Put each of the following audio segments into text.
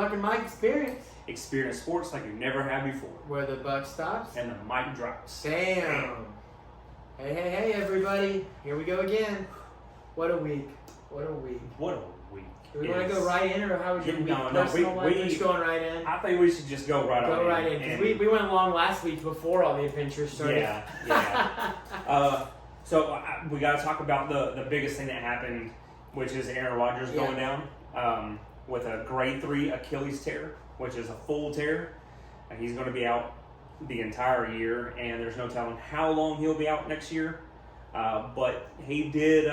Buck and Mike experience. Experience sports like you've never had before. Where the buck stops. And the mic drops. Damn. Hey, everybody. Here we go again. What a week. What a week. Do we want to go right in, or how would you week? We're just going right in. I think we should just go right on in. Go right in, because we went along last week before all the adventures started. Yeah. So we got to talk about the biggest thing that happened, which is Aaron Rodgers going down with a grade 3 Achilles tear, which is a full tear. And he's going to be out the entire year, and there's no telling how long he'll be out next year. But he did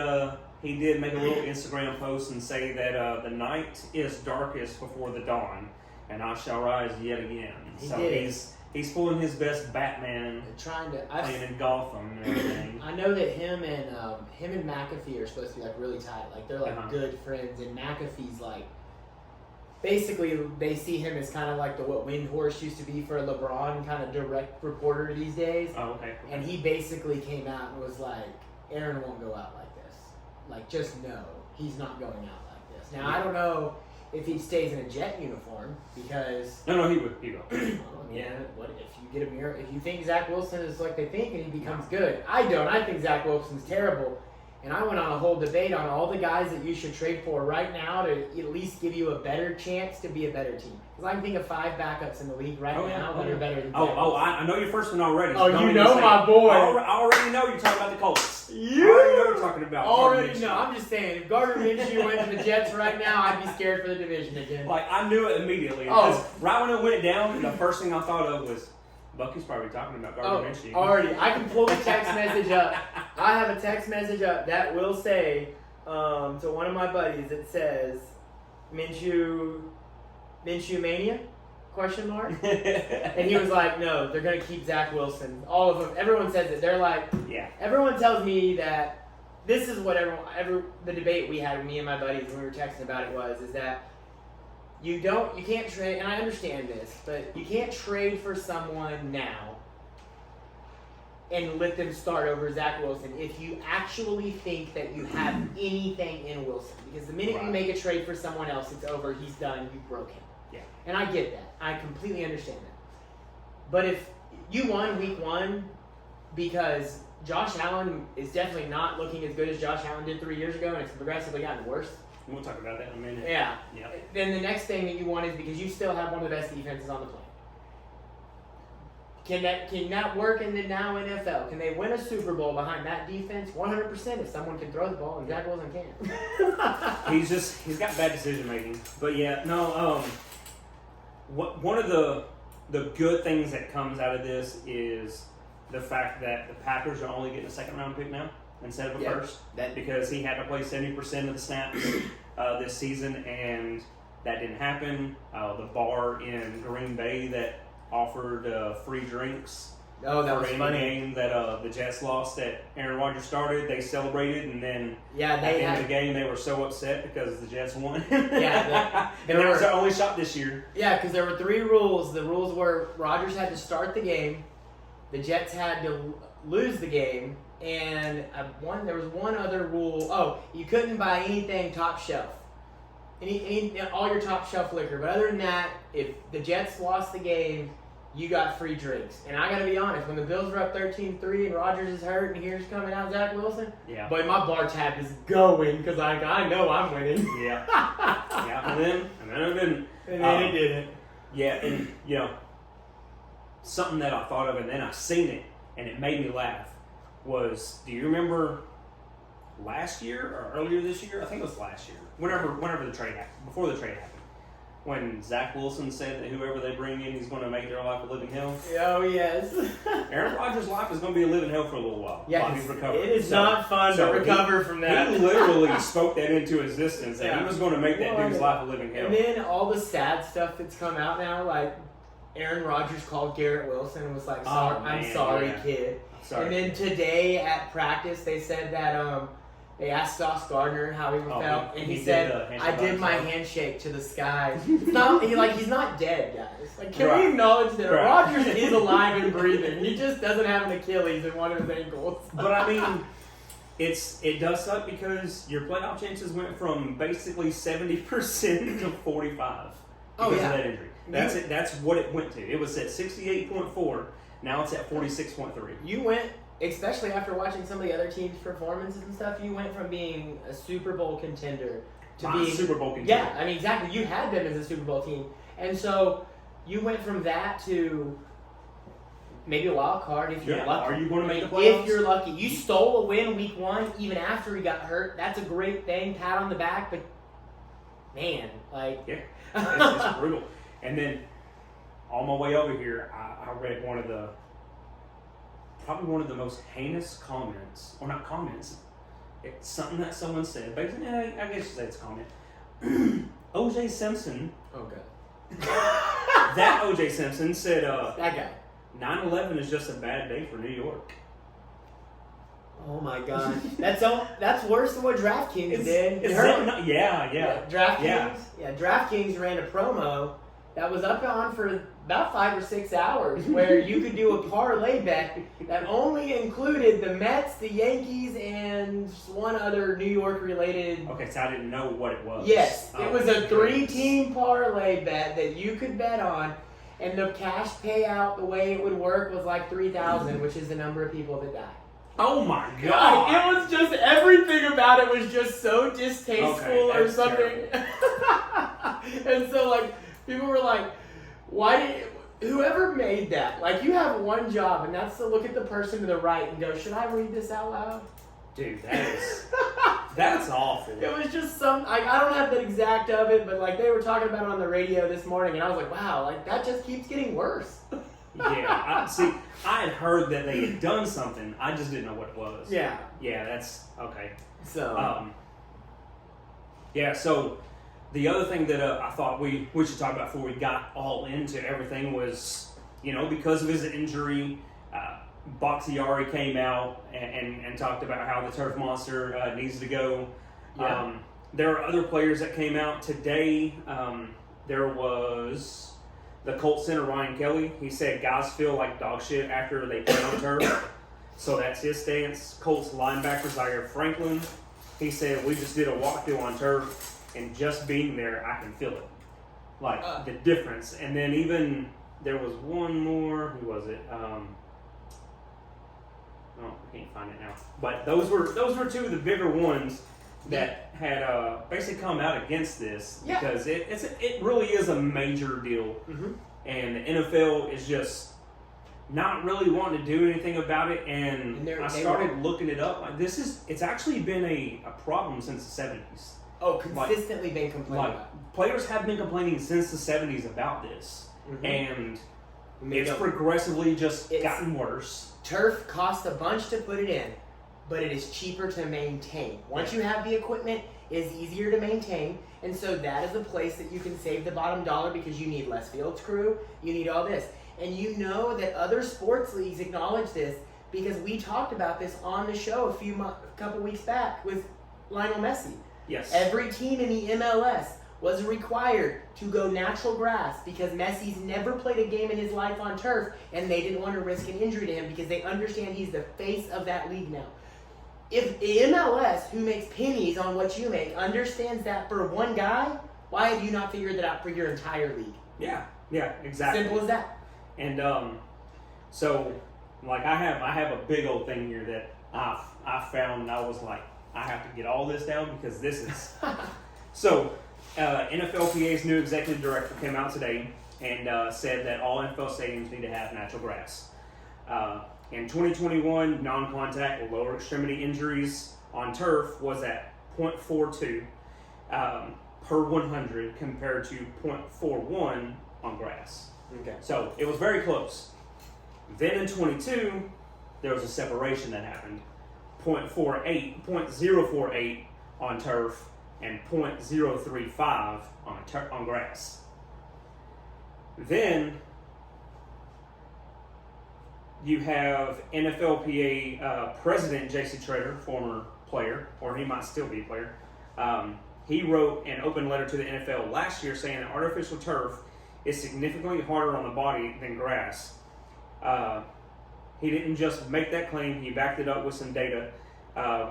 make a little Instagram post and say that the night is darkest before the dawn, and I shall rise yet again. He's pulling his best Batman, playing in Gotham and everything. I know that him and McAfee are supposed to be like really tight, like they're like good friends, and McAfee's like basically they see him as kind of like what Windhorst used to be for LeBron, kind of direct reporter these days. Oh, okay. And he basically came out and was like, Aaron won't go out like this. Like, just know he's not going out like this. Now, I don't know if he stays in a Jet uniform, because... No, he will. What if you get a mirror? If you think Zach Wilson is like they think and he becomes good. I don't. I think Zach Wilson's terrible. And I went on a whole debate on all the guys that you should trade for right now to at least give you a better chance to be a better team. Because I can think of 5 backups in the league right now that are better than Zach Wilson. I know your first one already. So you know my boy. I already know you're talking about the Colts. You already know you're talking about. Already know. I'm just saying, if Gardner Minshew went to the Jets right now, I'd be scared for the division again. Like, I knew it immediately. Because right when it went down, the first thing I thought of was, Bucky's probably talking about Gardner Minshew. Already. I can pull the text message up. I have a text message up that will say to one of my buddies, it says, Minshew Mania? ? And he was like, no, they're going to keep Zach Wilson. All of them. Everyone says it. They're like, everyone tells me that this is what the debate we had with me and my buddies when we were texting about it is that you can't trade, and I understand this, but you can't trade for someone now and let them start over Zach Wilson if you actually think that you have anything in Wilson. Because the minute you make a trade for someone else, it's over, he's done, you broke him. Yeah. And I get that. I completely understand that. But if you won week 1 because Josh Allen is definitely not looking as good as Josh Allen did 3 years ago, and it's progressively gotten worse. We'll talk about that in a minute. Yeah. Then the next thing that you want is because you still have one of the best defenses on the planet. Can that work in the now NFL? Can they win a Super Bowl behind that defense? 100% if someone can throw the ball, and Zach Wilson can't. He's got bad decision making. But one of the good things that comes out of this is the fact that the Packers are only getting a second round pick now instead of a first, because he had to play 70% of the snaps this season, and that didn't happen. The bar in Green Bay that offered free drinks that was for funny. Game that the Jets lost that Aaron Rodgers started, they celebrated, and then at the end of the game they were so upset because the Jets won. And that was their only shot this year. Yeah, because there were 3 rules. The rules were Rodgers had to start the game, the Jets had to lose the game, and there was one other rule. Oh, you couldn't buy anything top shelf. All your top shelf liquor. But other than that, if the Jets lost the game, you got free drinks. And I got to be honest, when the Bills were up 13-3 and Rodgers is hurt and here's coming out Zach Wilson, but my bar tab is going because I know I'm winning. And then it didn't. Yeah, and something that I thought of and then I seen it and it made me laugh was, do you remember last year or earlier this year? I think it was last year. Whenever the trade happened, before the trade happened, when Zach Wilson said that whoever they bring in, he's going to make their life a living hell. Oh, yes. Aaron Rodgers' life is going to be a living hell for a little while. Yeah, while he's recovering. It is not fun to recover from that. He literally spoke that into existence, that he was going to make that dude's life a living hell. And then all the sad stuff that's come out now, like Aaron Rodgers called Garrett Wilson and was like, I'm sorry, kid. Sorry. And then today at practice, they said that they asked Sauce Gardner how he felt, and he said, "I did my handshake to the sky." It's not he's not dead, guys. Like, can we acknowledge that Rodgers is alive and breathing? He just doesn't have an Achilles in one of his ankles. But I mean, it does suck because your playoff chances went from basically 70% to 45%. Oh, because yeah. of that injury. That's it. That's what it went to. It was at 68.4. Now it's at 46.3. You went, especially after watching some of the other teams' performances and stuff, you went from being a Super Bowl contender to being Super Bowl contender. Yeah, I mean, exactly. You had them as a Super Bowl team. And so you went from that to maybe a wild card if you're lucky. Are you going to make the playoffs? If you're lucky. You stole a win week 1 even after he got hurt. That's a great thing. Pat on the back. But, man, like... Yeah, it's brutal. And then on my way over here, I read probably one of the most heinous comments. Or not comments. It's something that someone said. Basically, I guess you say it's a comment. O.J. Simpson... Oh, God. That O.J. Simpson said, that guy. 9/11 is just a bad day for New York. Oh my God, that's worse than what DraftKings did. Yeah. DraftKings, DraftKings ran a promo that was up on for about 5 or 6 hours, where you could do a parlay bet that only included the Mets, the Yankees, and one other New York related. Okay, so I didn't know what it was. Yes, it was a goodness. 3-team parlay bet that you could bet on. And the cash payout, the way it would work, was like 3,000, which is the number of people that died. Oh my God! It was just everything about it was just so distasteful or something. And so, like, people were like, "Why did whoever made that? Like, you have one job, and that's to look at the person to the right and go, should I read this out loud?" Dude, that's awful. It was just I don't have the exact of it, but like they were talking about it on the radio this morning, and I was like, wow, like that just keeps getting worse. Yeah, I had heard that they had done something. I just didn't know what it was. Yeah. Yeah, that's okay. So. So the other thing that I thought we should talk about before we got all into everything was, because of his injury, Bakhtiari came out and talked about how the turf monster needs to go. Yeah. There are other players that came out today. There was the Colts center, Ryan Kelly. He said guys feel like dog shit after they play on turf. So that's his stance. Colts linebacker Zaire Franklin. He said, we just did a walkthrough on turf, and just being there, I can feel it. Like, the difference. And then even, there was one more. Who was it? I can't find it now. But those were two of the bigger ones that had basically come out against this, because it really is a major deal, and the NFL is just not really wanting to do anything about it. And I started looking it up. Like, it's actually been a problem since the 70s. Oh, consistently been complaining. Like, players have been complaining since the 70s about this, and it's progressively just gotten worse. Turf costs a bunch to put it in, but it is cheaper to maintain. Once you have the equipment, it's easier to maintain, and so that is a place that you can save the bottom dollar, because you need less field crew, you need all this. And you know that other sports leagues acknowledge this, because we talked about this on the show a couple weeks back with Lionel Messi. Yes. Every team in the MLS was required to go natural grass, because Messi's never played a game in his life on turf, and they didn't want to risk an injury to him, because they understand he's the face of that league now. If the MLS, who makes pennies on what you make, understands that for one guy, why have you not figured that out for your entire league? Yeah, exactly. Simple as that. And so, like, I have a big old thing here that I found, and I was like, I have to get all this down, because this is... So, NFLPA's new executive director came out today and said that all NFL stadiums need to have natural grass. In 2021, non-contact or lower extremity injuries on turf was at 0.42 per 100 compared to 0.41 on grass. Okay. So it was very close. Then in 22, there was a separation that happened. 0.048 on turf and 0.035 on grass. Then you have NFLPA President J.C. Treader, former player, or he might still be a player. He wrote an open letter to the NFL last year saying that artificial turf is significantly harder on the body than grass. He didn't just make that claim, he backed it up with some data.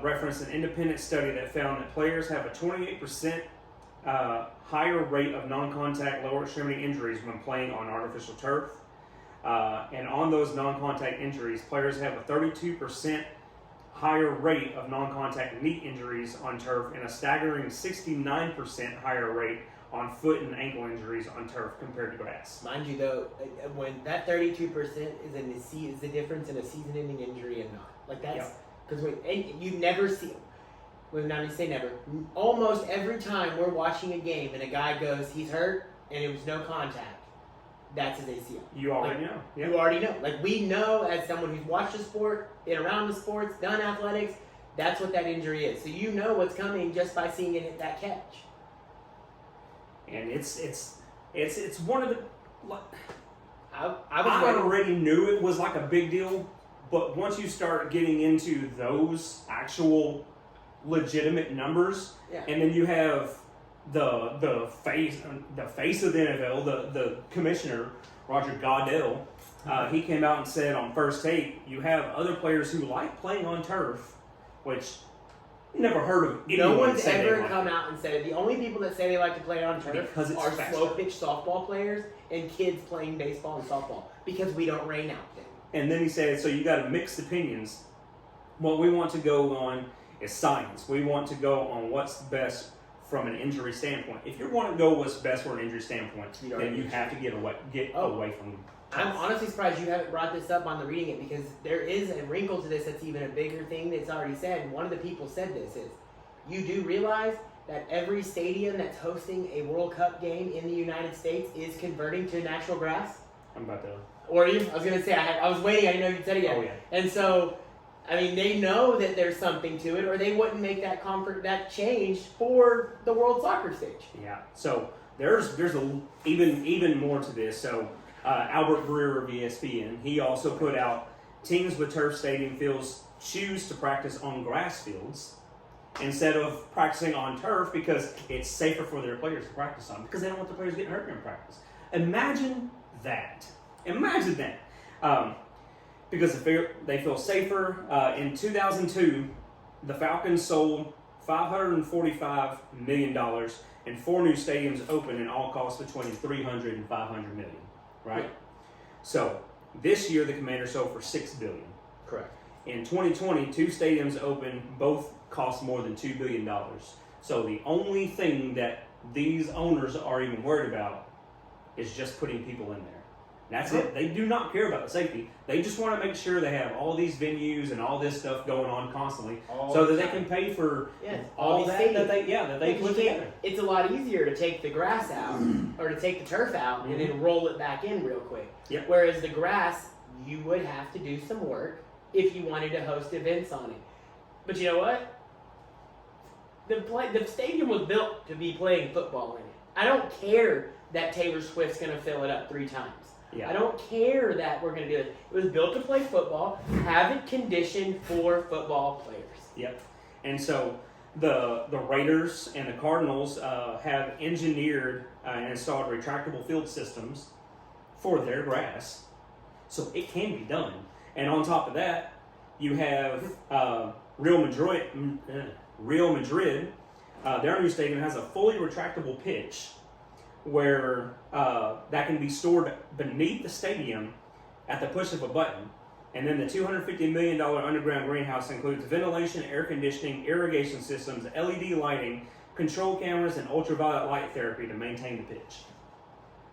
Referenced an independent study that found that players have a 28% higher rate of non-contact lower extremity injuries when playing on artificial turf. And on those non-contact injuries, players have a 32% higher rate of non-contact knee injuries on turf and a staggering 69% higher rate on foot and ankle injuries on turf compared to grass. Mind you, though, when that 32% is the difference in a season-ending injury and not. Like, that's because you never see. Well, not to say never. Almost every time we're watching a game and a guy goes, he's hurt, and it was no contact, that's his ACL. You already know. Yep. You already know. Like, we know as someone who's watched the sport, been around the sports, done athletics, that's what that injury is. So you know what's coming just by seeing it hit that catch. And it's one of the. I already knew it was like a big deal, but once you start getting into those actual legitimate numbers, and then you have the face of the NFL, the commissioner Roger Goodell, he came out and said on First Take, you have other players who like playing on turf, which never heard of anyone. No one's say ever they come like out and said it. The only people that say they like to play on turf Because it's are faster. slow pitch softball players and kids playing baseball and softball because we don't rain out there. And then he said, so you got mixed opinions. What we want to go on is science. We want to go on what's best from an injury standpoint. If you want to go what's best for an injury standpoint, then you have to get away from. I'm honestly surprised you haven't brought this up on the reading it because there is a wrinkle to this that's even a bigger thing that's already said. And one of the people said this is, you do realize that every stadium that's hosting a World Cup game in the United States is converting to natural grass? I'm about to. Or you? I was going to say, I was waiting. I didn't know you said it yet. Oh, yeah. And so, I mean, they know that there's something to it, or they wouldn't make that change for the World Soccer stage. Yeah. So there's even more to this. So Albert Breer of ESPN, he also put out teams with turf stadium fields choose to practice on grass fields instead of practicing on turf because it's safer for their players to practice on because they don't want the players getting hurt during practice. Imagine that. Because they feel safer. In 2002, the Falcons sold $545 million and 4 new stadiums opened and all cost between $300 and $500 million, right? Yeah. So this year the Commanders sold for $6 billion. Correct. In 2020, 2 stadiums opened, both cost more than $2 billion. So the only thing that these owners are even worried about is just putting people in there. That's it. They do not care about the safety. They just want to make sure they have all these venues and all this stuff going on constantly, so that they can pay for all that they put together. It's a lot easier to take the grass out or to take the turf out and then roll it back in real quick. Yep. Whereas the grass, you would have to do some work if you wanted to host events on it. But you know what? The stadium was built to be playing football in it. I don't care that Taylor Swift's going to fill it up 3 times. Yeah. I don't care that we're going to do it. It was built to play football. Have it conditioned for football players. Yep. And so the Raiders and the Cardinals have engineered and installed retractable field systems for their grass, so it can be done. And on top of that, you have Real Madrid. Their new stadium has a fully retractable pitch where that can be stored beneath the stadium at the push of a button. And then the $250 million underground greenhouse includes ventilation, air conditioning, irrigation systems, LED lighting, control cameras, and ultraviolet light therapy to maintain the pitch.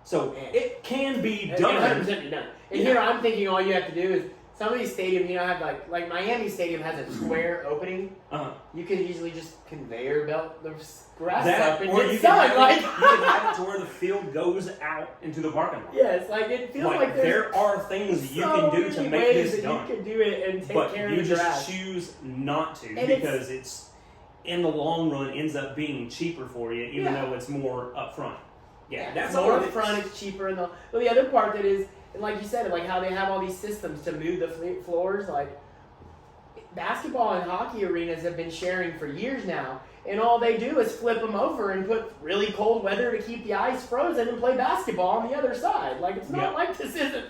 So it can be done. 100% be done. And here I'm thinking all you have to do is, some of these stadiums, have like Miami Stadium has a square opening. You could easily just conveyor belt the grass up and or get you sun. can have it to where the field goes out into the parking lot. Yes, it feels like there are things you can do to make this done. You can do it and take care of the grass. But you just choose not to And because it's in the long run ends up being cheaper for you, even though it's more upfront. That's more all upfront. It's cheaper, and the other part that is. And like you said, how they have all these systems to move the floors, basketball and hockey arenas have been sharing for years now, and all they do is flip them over and put really cold weather to keep the ice frozen and play basketball on the other side. It's not like this isn't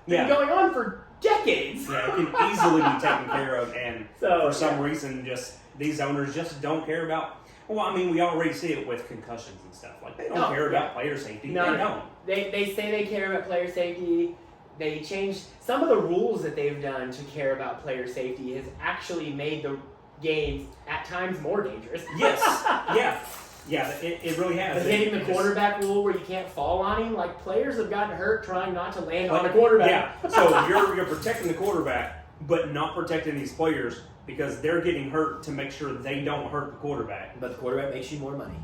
been going on for decades. Yeah, it can easily be taken care of, and for some reason, just these owners just don't care about Well, I mean, we already see it with concussions and stuff. Like, they don't care about player safety. No, they no. don't. They say they care about player safety. They changed some of the rules that they've done to care about player safety has actually made the games at times more dangerous. Yes. Yeah, it really has. But hitting the quarterback rule where you can't fall on him, like players have gotten hurt trying not to land on the quarterback. Yeah, so you're protecting the quarterback, but not protecting these players because they're getting hurt to make sure they don't hurt the quarterback. But the quarterback makes you more money.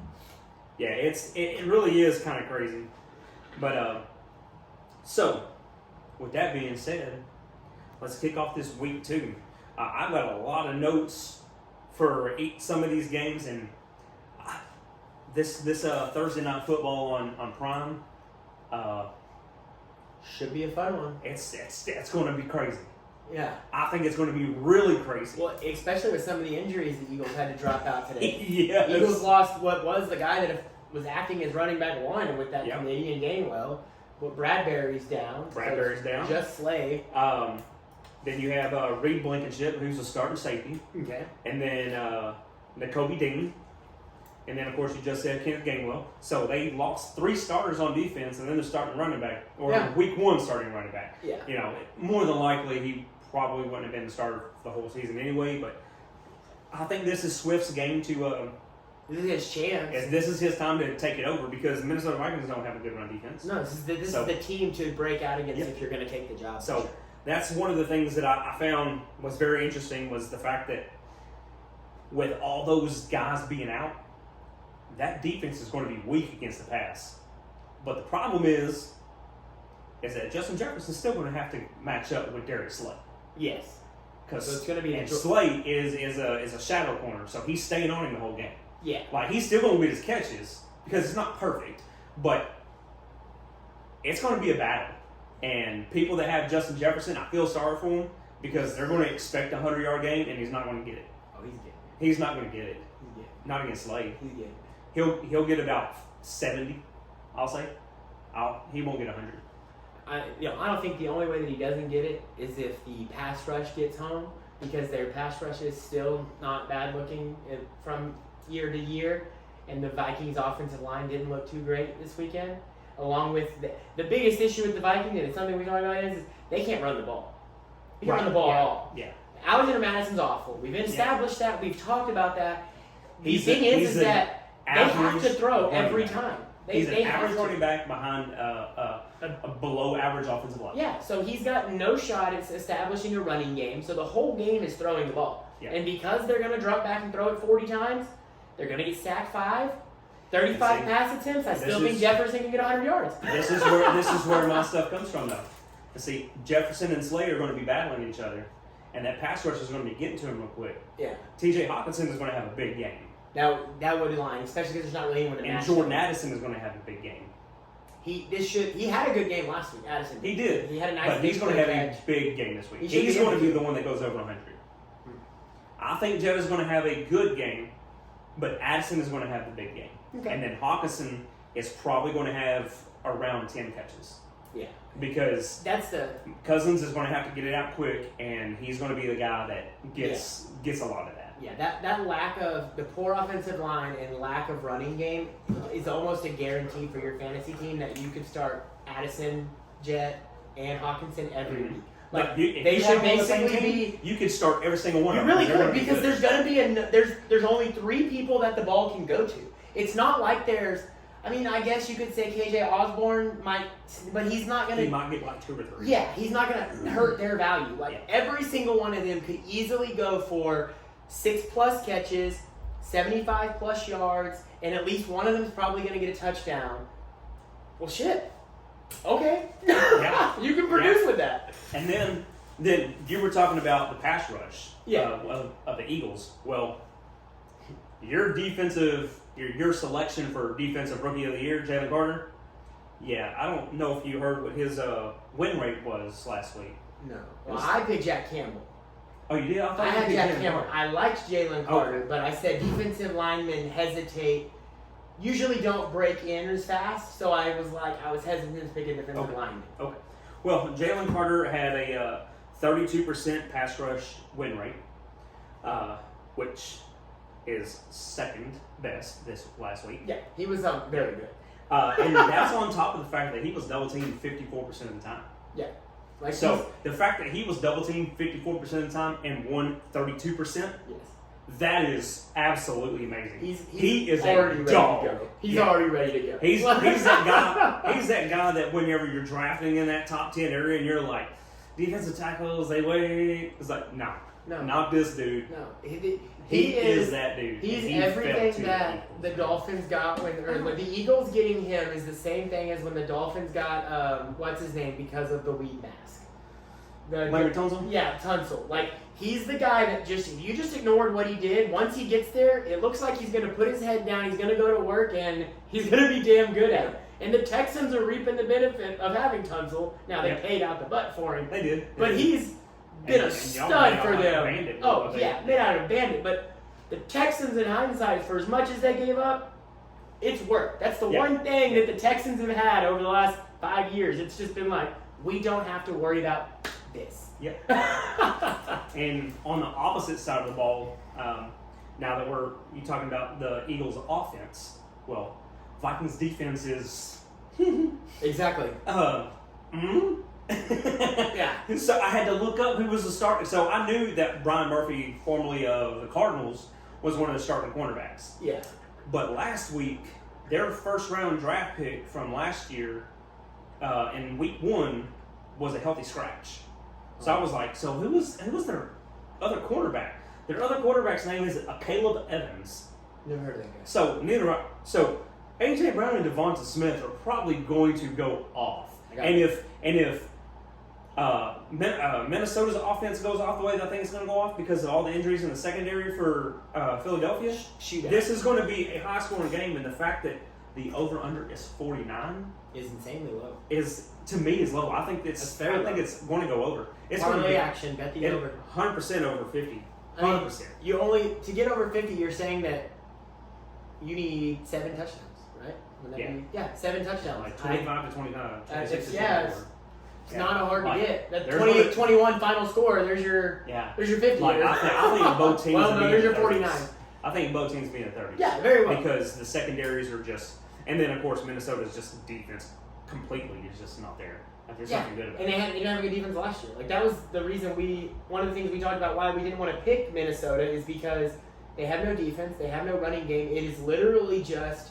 Yeah, it really is kind of crazy. But so with that being said, let's kick off this week 2. I've got a lot of notes for some of these games, and this Thursday night football on Prime should be a fun one. It's going to be crazy. Yeah. I think it's going to be really crazy. Well, especially with some of the injuries the Eagles had to drop out today. Yes. Eagles lost what was the guy that was acting as running back 1 with that Canadian Gainwell. But Bradbury's down. Bradbury's down. Just Slay. Then you have Reed Blankenship, who's a starting safety. Okay. And then Nakobe Dean. And then, of course, you just said Kenneth Gainwell. So they lost 3 starters on defense, and then they're starting running back, or week 1 starting running back. Yeah. You know, more than likely, he probably wouldn't have been the starter the whole season anyway. But I think this is Swift's game to. This is his chance. This is his time to take it over because the Minnesota Vikings don't have a good run defense. No, this is the team to break out against if you're going to take the job. So sure. That's one of the things that I found was very interesting was the fact that with all those guys being out, that defense is going to be weak against the pass. But the problem is that Justin Jefferson's still going to have to match up with Darius Slay. Yes. Because it's going to be Slay is a shadow corner, so he's staying on him the whole game. Yeah. Like, he's still going to get his catches because it's not perfect, but it's going to be a battle. And people that have Justin Jefferson, I feel sorry for him because they're going to expect a 100-yard game, and he's not going to get it. Oh, he's getting it. He's not going to get it. He's getting it. Not against Slade. He's getting it. He'll get about 70, I'll say. He won't get 100. I don't think the only way that he doesn't get it is if the pass rush gets home because their pass rush is still not bad looking from year to year, and the Vikings' offensive line didn't look too great this weekend. Along with the biggest issue with the Vikings, and it's something we talk about, is they can't run the ball. They can't run the ball at all. Yeah. Alexander Madison's awful. We've established that. We've talked about that. The thing is that they have to throw every time. He's an average running back behind a below average offensive line. Yeah, so he's got no shot at establishing a running game, so the whole game is throwing the ball. Yeah. And because they're going to drop back and throw it 40 times, they're going to get sacked 5, 35 pass attempts. I still think Jefferson can get 100 yards. This is where my stuff comes from, though. See, Jefferson and Slade are going to be battling each other, and that pass rush is going to be getting to him real quick. Yeah. T.J. Hawkinson is going to have a big game. Now, that would be lying, especially because there's not really anyone to match. And Jordan Addison is going to have a big game. He had a good game last week, Addison. He did. He had a nice But he's going to have catch. a big game this week. He's going to be the one that goes over 100. I think Jett is going to have a good game, but Addison is going to have the big game. Okay. And then Hawkinson is probably going to have around 10 catches. Yeah. Because Cousins is going to have to get it out quick, and he's going to be the guy that gets a lot of that. Yeah, that lack of the poor offensive line and lack of running game is almost a guarantee for your fantasy team that you could start Addison, Jett, and Hawkinson every week. Like they should basically be. You could start every single one. You really could because there's gonna be there's only 3 people that the ball can go to. It's not like there's. I mean, I guess you could say KJ Osborne might, but he's not gonna. He might get like 2 or 3. Yeah, he's not gonna hurt their value. Like every single one of them could easily go for 6+ catches, 75+ yards, and at least one of them is probably going to get a touchdown. Well, shit. Okay. Yeah. You can produce with that. And then you were talking about the pass rush of the Eagles. Well, your selection for defensive rookie of the year, Jalen Carter. Yeah, I don't know if you heard what his win rate was last week. No. Well, I picked Jack Campbell. Oh, you did? I had Jack Campbell. I liked Jalen Carter, but I said defensive linemen hesitate, usually don't break in as fast, so I was hesitant to pick a defensive lineman. Okay. Well, Jalen Carter had a 32% pass rush win rate, which is second best this last week. Yeah, he was very good. And that's on top of the fact that he was double teamed 54% of the time. Yeah. Like So the fact that he was double teamed 54% of the time and won 32%, yes. that is absolutely amazing. He is already a ready dog. to go. He's Yeah. already ready to go. He's that guy. He's that guy that whenever you're drafting in that top 10 area and you're like, defensive tackles, they wait. It's like, no, not this dude. No, He is that dude. He's He fell everything to that the Dolphins got when the Eagles getting him is the same thing as when the Dolphins got what's his name because of the weed mask. Larry Tunsil? Yeah, Tunsil. Like he's the guy that just if you just ignored what he did, once he gets there, it looks like he's gonna put his head down, he's gonna go to work, and he's gonna be damn good at it. And the Texans are reaping the benefit of having Tunsil. Now they paid out the butt for him. They did. But he's been a And stud for y'all them. abandoned Oh, what yeah, they- made out of bandit. But the Texans, in hindsight, for as much as they gave up, it's worked. That's the Yeah. one thing that the Texans have had over the last 5 years. It's just been like, we don't have to worry about this. Yep. And on the opposite side of the ball, now that you talking about the Eagles' offense, well, Vikings' defense is Exactly. Yeah. So I had to look up who was the starter. So I knew that Brian Murphy, formerly of the Cardinals, was one of the starting cornerbacks. Yeah. But last week, their first round draft pick from last year, in week 1, was a healthy scratch. So I was like, so who was their other cornerback? Their other quarterback's name is Caleb Evans. Never heard of that guy. So AJ Brown and Devonta Smith are probably going to go off. And if Minnesota's offense goes off the way that I think it's going to go off because of all the injuries in the secondary for Philadelphia, this is going to be a high-scoring game. And the fact that the over/under is 49 is insanely low. Is to me is low. I think That's very low. it's going to go over. It's going to Parlay be action, bet the over. 100% over 50. I mean, 100%. you only to get over 50. You're saying that you need 7 touchdowns, right? Would that be, 7 touchdowns. Like 25 to 29. 26 it's to it's 24. not a hard to get. That there's 28, gonna- 21 final score. There's your 50. Like, I think both teams. Well, will no, be there's in your the 49. 30s. I think both teams be in the 30s. Yeah, very well. Because the secondaries are just, and then of course Minnesota's just defense completely is just not there. Like, there's nothing good about and it. they didn't have a good defense last year. Like that was the reason one of the things we talked about why we didn't want to pick Minnesota is because they have no defense, they have no running game. It is literally just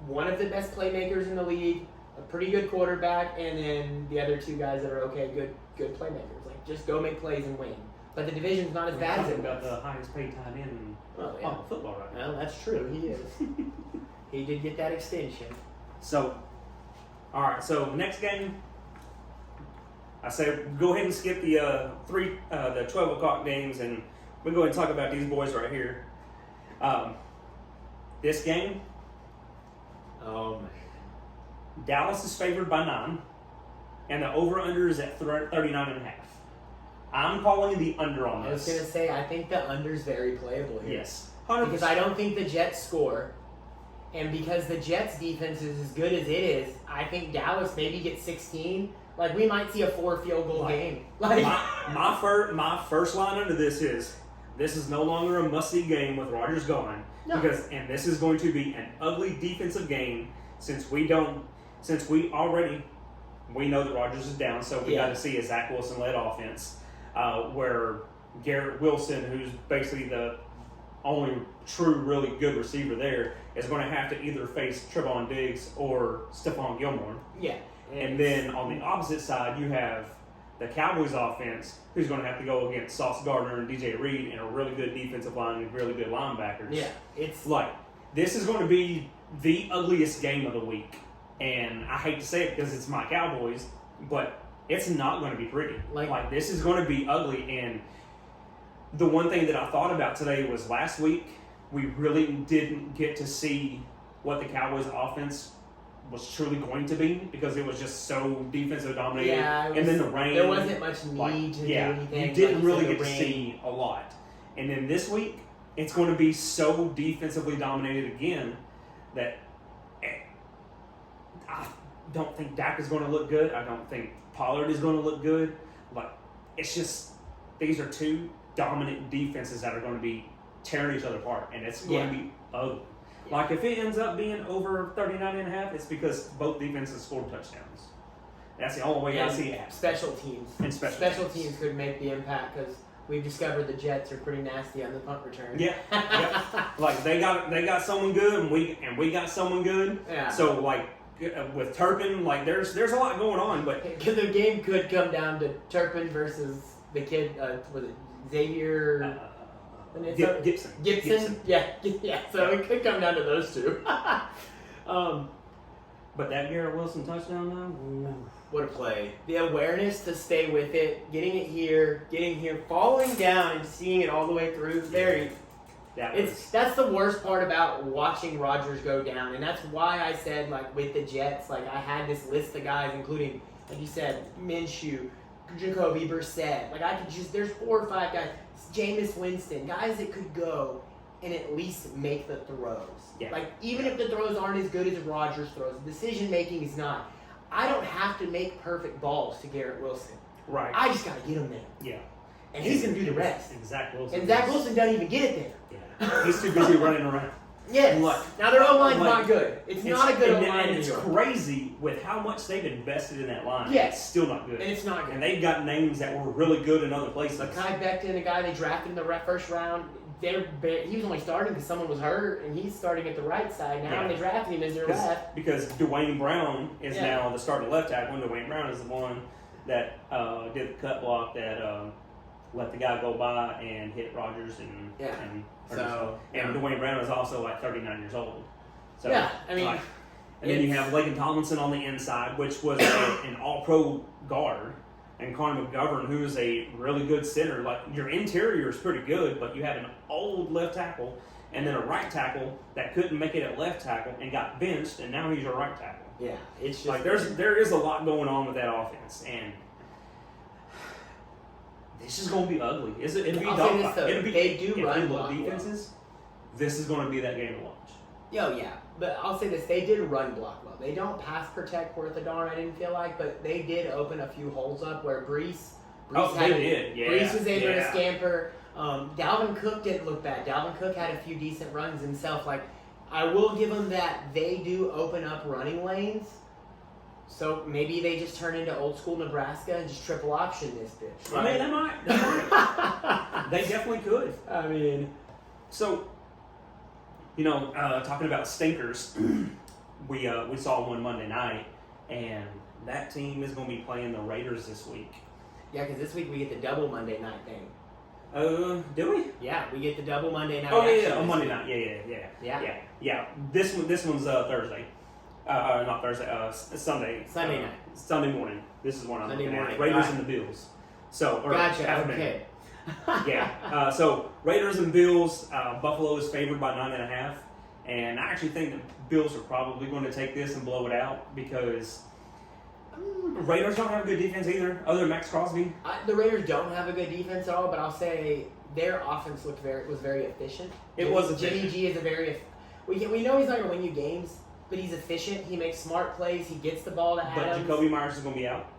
one of the best playmakers in the league, a pretty good quarterback, and then the other 2 guys that are okay, good playmakers. Like just go make plays and win. But the division's not as bad as it about was. the highest paid tight end in football right now. Well, that's true. He is. He did get that extension. So, all right. So next game, I say go ahead and skip the 12 o'clock games, and we go ahead and talk about these boys right here. This game, Oh man. Dallas is favored by 9, and the over/under is at 39.5. I'm calling the under on I was this. gonna say I think the under's very playable here. Yes, 100%. Because I don't think the Jets score. And because the Jets defense is as good as it is, I think Dallas maybe gets 16. Like we might see a 4 field goal game. Like my first line under this is no longer a must-see game with Rodgers gone. No. And this is going to be an ugly defensive game since we know that Rodgers is down, so we got to see a Zach Wilson-led offense where Garrett Wilson, who's basically the only true really good receiver there, is going to have to either face Trevon Diggs or Stephon Gilmore. Yeah. And then on the opposite side, you have the Cowboys offense, who's going to have to go against Sauce Gardner and DJ Reed and a really good defensive line and really good linebackers. Yeah. It's like, this is going to be the ugliest game of the week. And I hate to say it because it's my Cowboys, but it's not going to be pretty. Like this is going to be ugly. And the one thing that I thought about today was last week, we really didn't get to see what the Cowboys offense was truly going to be because it was just so defensive dominated. Yeah, and then the rain. There wasn't much need to do anything. You didn't really get to rain. see a lot. And then this week, it's going to be so defensively dominated again that I don't think Dak is going to look good. I don't think Pollard is going to look good. Like, it's just, these are 2 dominant defenses that are going to be tearing each other apart, and it's going to be ugly. Yeah. Like, if it ends up being over 39.5, it's because both defenses scored touchdowns. That's the only way I see it happen. Special teams. And special teams could make the impact because we've discovered the Jets are pretty nasty on the punt return. Yeah. Like, they got someone good, and we got someone good. Yeah. So, like, with Turpin, like, there's a lot going on, but Because the game could come down to Turpin versus the kid, was it Xavier? Gibson. Yeah. So it could come down to those two. But that Garrett Wilson touchdown, though, ooh. What a play. The awareness to stay with it, getting here, falling down and seeing it all the way through. That's the worst part about watching Rodgers go down. And that's why I said, like, with the Jets, like, I had this list of guys, including, like you said, Minshew, Jacoby Brissett. Like, there's 4 or 5 guys. Jameis Winston, guys that could go and at least make the throws. Yeah. Like, even if the throws aren't as good as Rodgers throws, decision making is not. I don't have to make perfect balls to Garrett Wilson. Right. I just got to get him there. Yeah. And he's going to do the rest. And Zach Wilson. And Zach Wilson doesn't even get it there. Yeah. He's too busy running around. Yes. Now their O-line's not good. It's not a good O-line. And it's crazy with how much they've invested in that line. Yes. It's still not good. And it's not good. And they've got names that were really good in other places. Kai Becton, a guy they drafted in the first round, he was only starting because someone was hurt, and he's starting at the right side now, and they drafted him as their left. Because Dwayne Brown is now the starting left tackle, and Dwayne Brown is the one that did the cut block that let the guy go by and hit Rodgers and Dwayne Brown is also like 39 years old. So, I mean, and then you have Laken Tomlinson on the inside, which was an all-pro guard, and Connor McGovern, who is a really good center. Like, your interior is pretty good, but you have an old left tackle and then a right tackle that couldn't make it at left tackle and got benched, and now he's your right tackle. Yeah, it's just like there is a lot going on with that offense, and this is going to be ugly. It'll be dogfight. They do run block defenses. Well. This is going to be that game to watch. Oh yeah, but I'll say this: they did run block well. They don't pass protect worth a darn. I didn't feel like, but they did open a few holes up where Brees was able to scamper. Dalvin Cook didn't look bad. Dalvin Cook had a few decent runs himself. Like, I will give them that they do open up running lanes. So maybe they just turn into old school Nebraska and just triple option this bitch. Right? I mean, they might. They definitely could. I mean, so, talking about stinkers, we saw one Monday night, and that team is going to be playing the Raiders this week. Yeah, because this week we get the double Monday night thing. Do we? Yeah, we get the double Monday night. Oh yeah, Monday night. Yeah. This one's Thursday. Not Thursday. Sunday night. Sunday morning. This is one I'm Sunday looking at. morning. Raiders and the Bills. Gotcha. Okay. Yeah. So Raiders and Bills. Buffalo is favored by 9.5, and I actually think the Bills are probably going to take this and blow it out because Raiders don't have a good defense either, other than Max Crosby. The Raiders don't have a good defense at all, but I'll say their offense was very efficient. Jimmy G is we know he's not going to win you games, but he's efficient. He makes smart plays. He gets the ball to Adams. But Jacoby Myers is going to be out.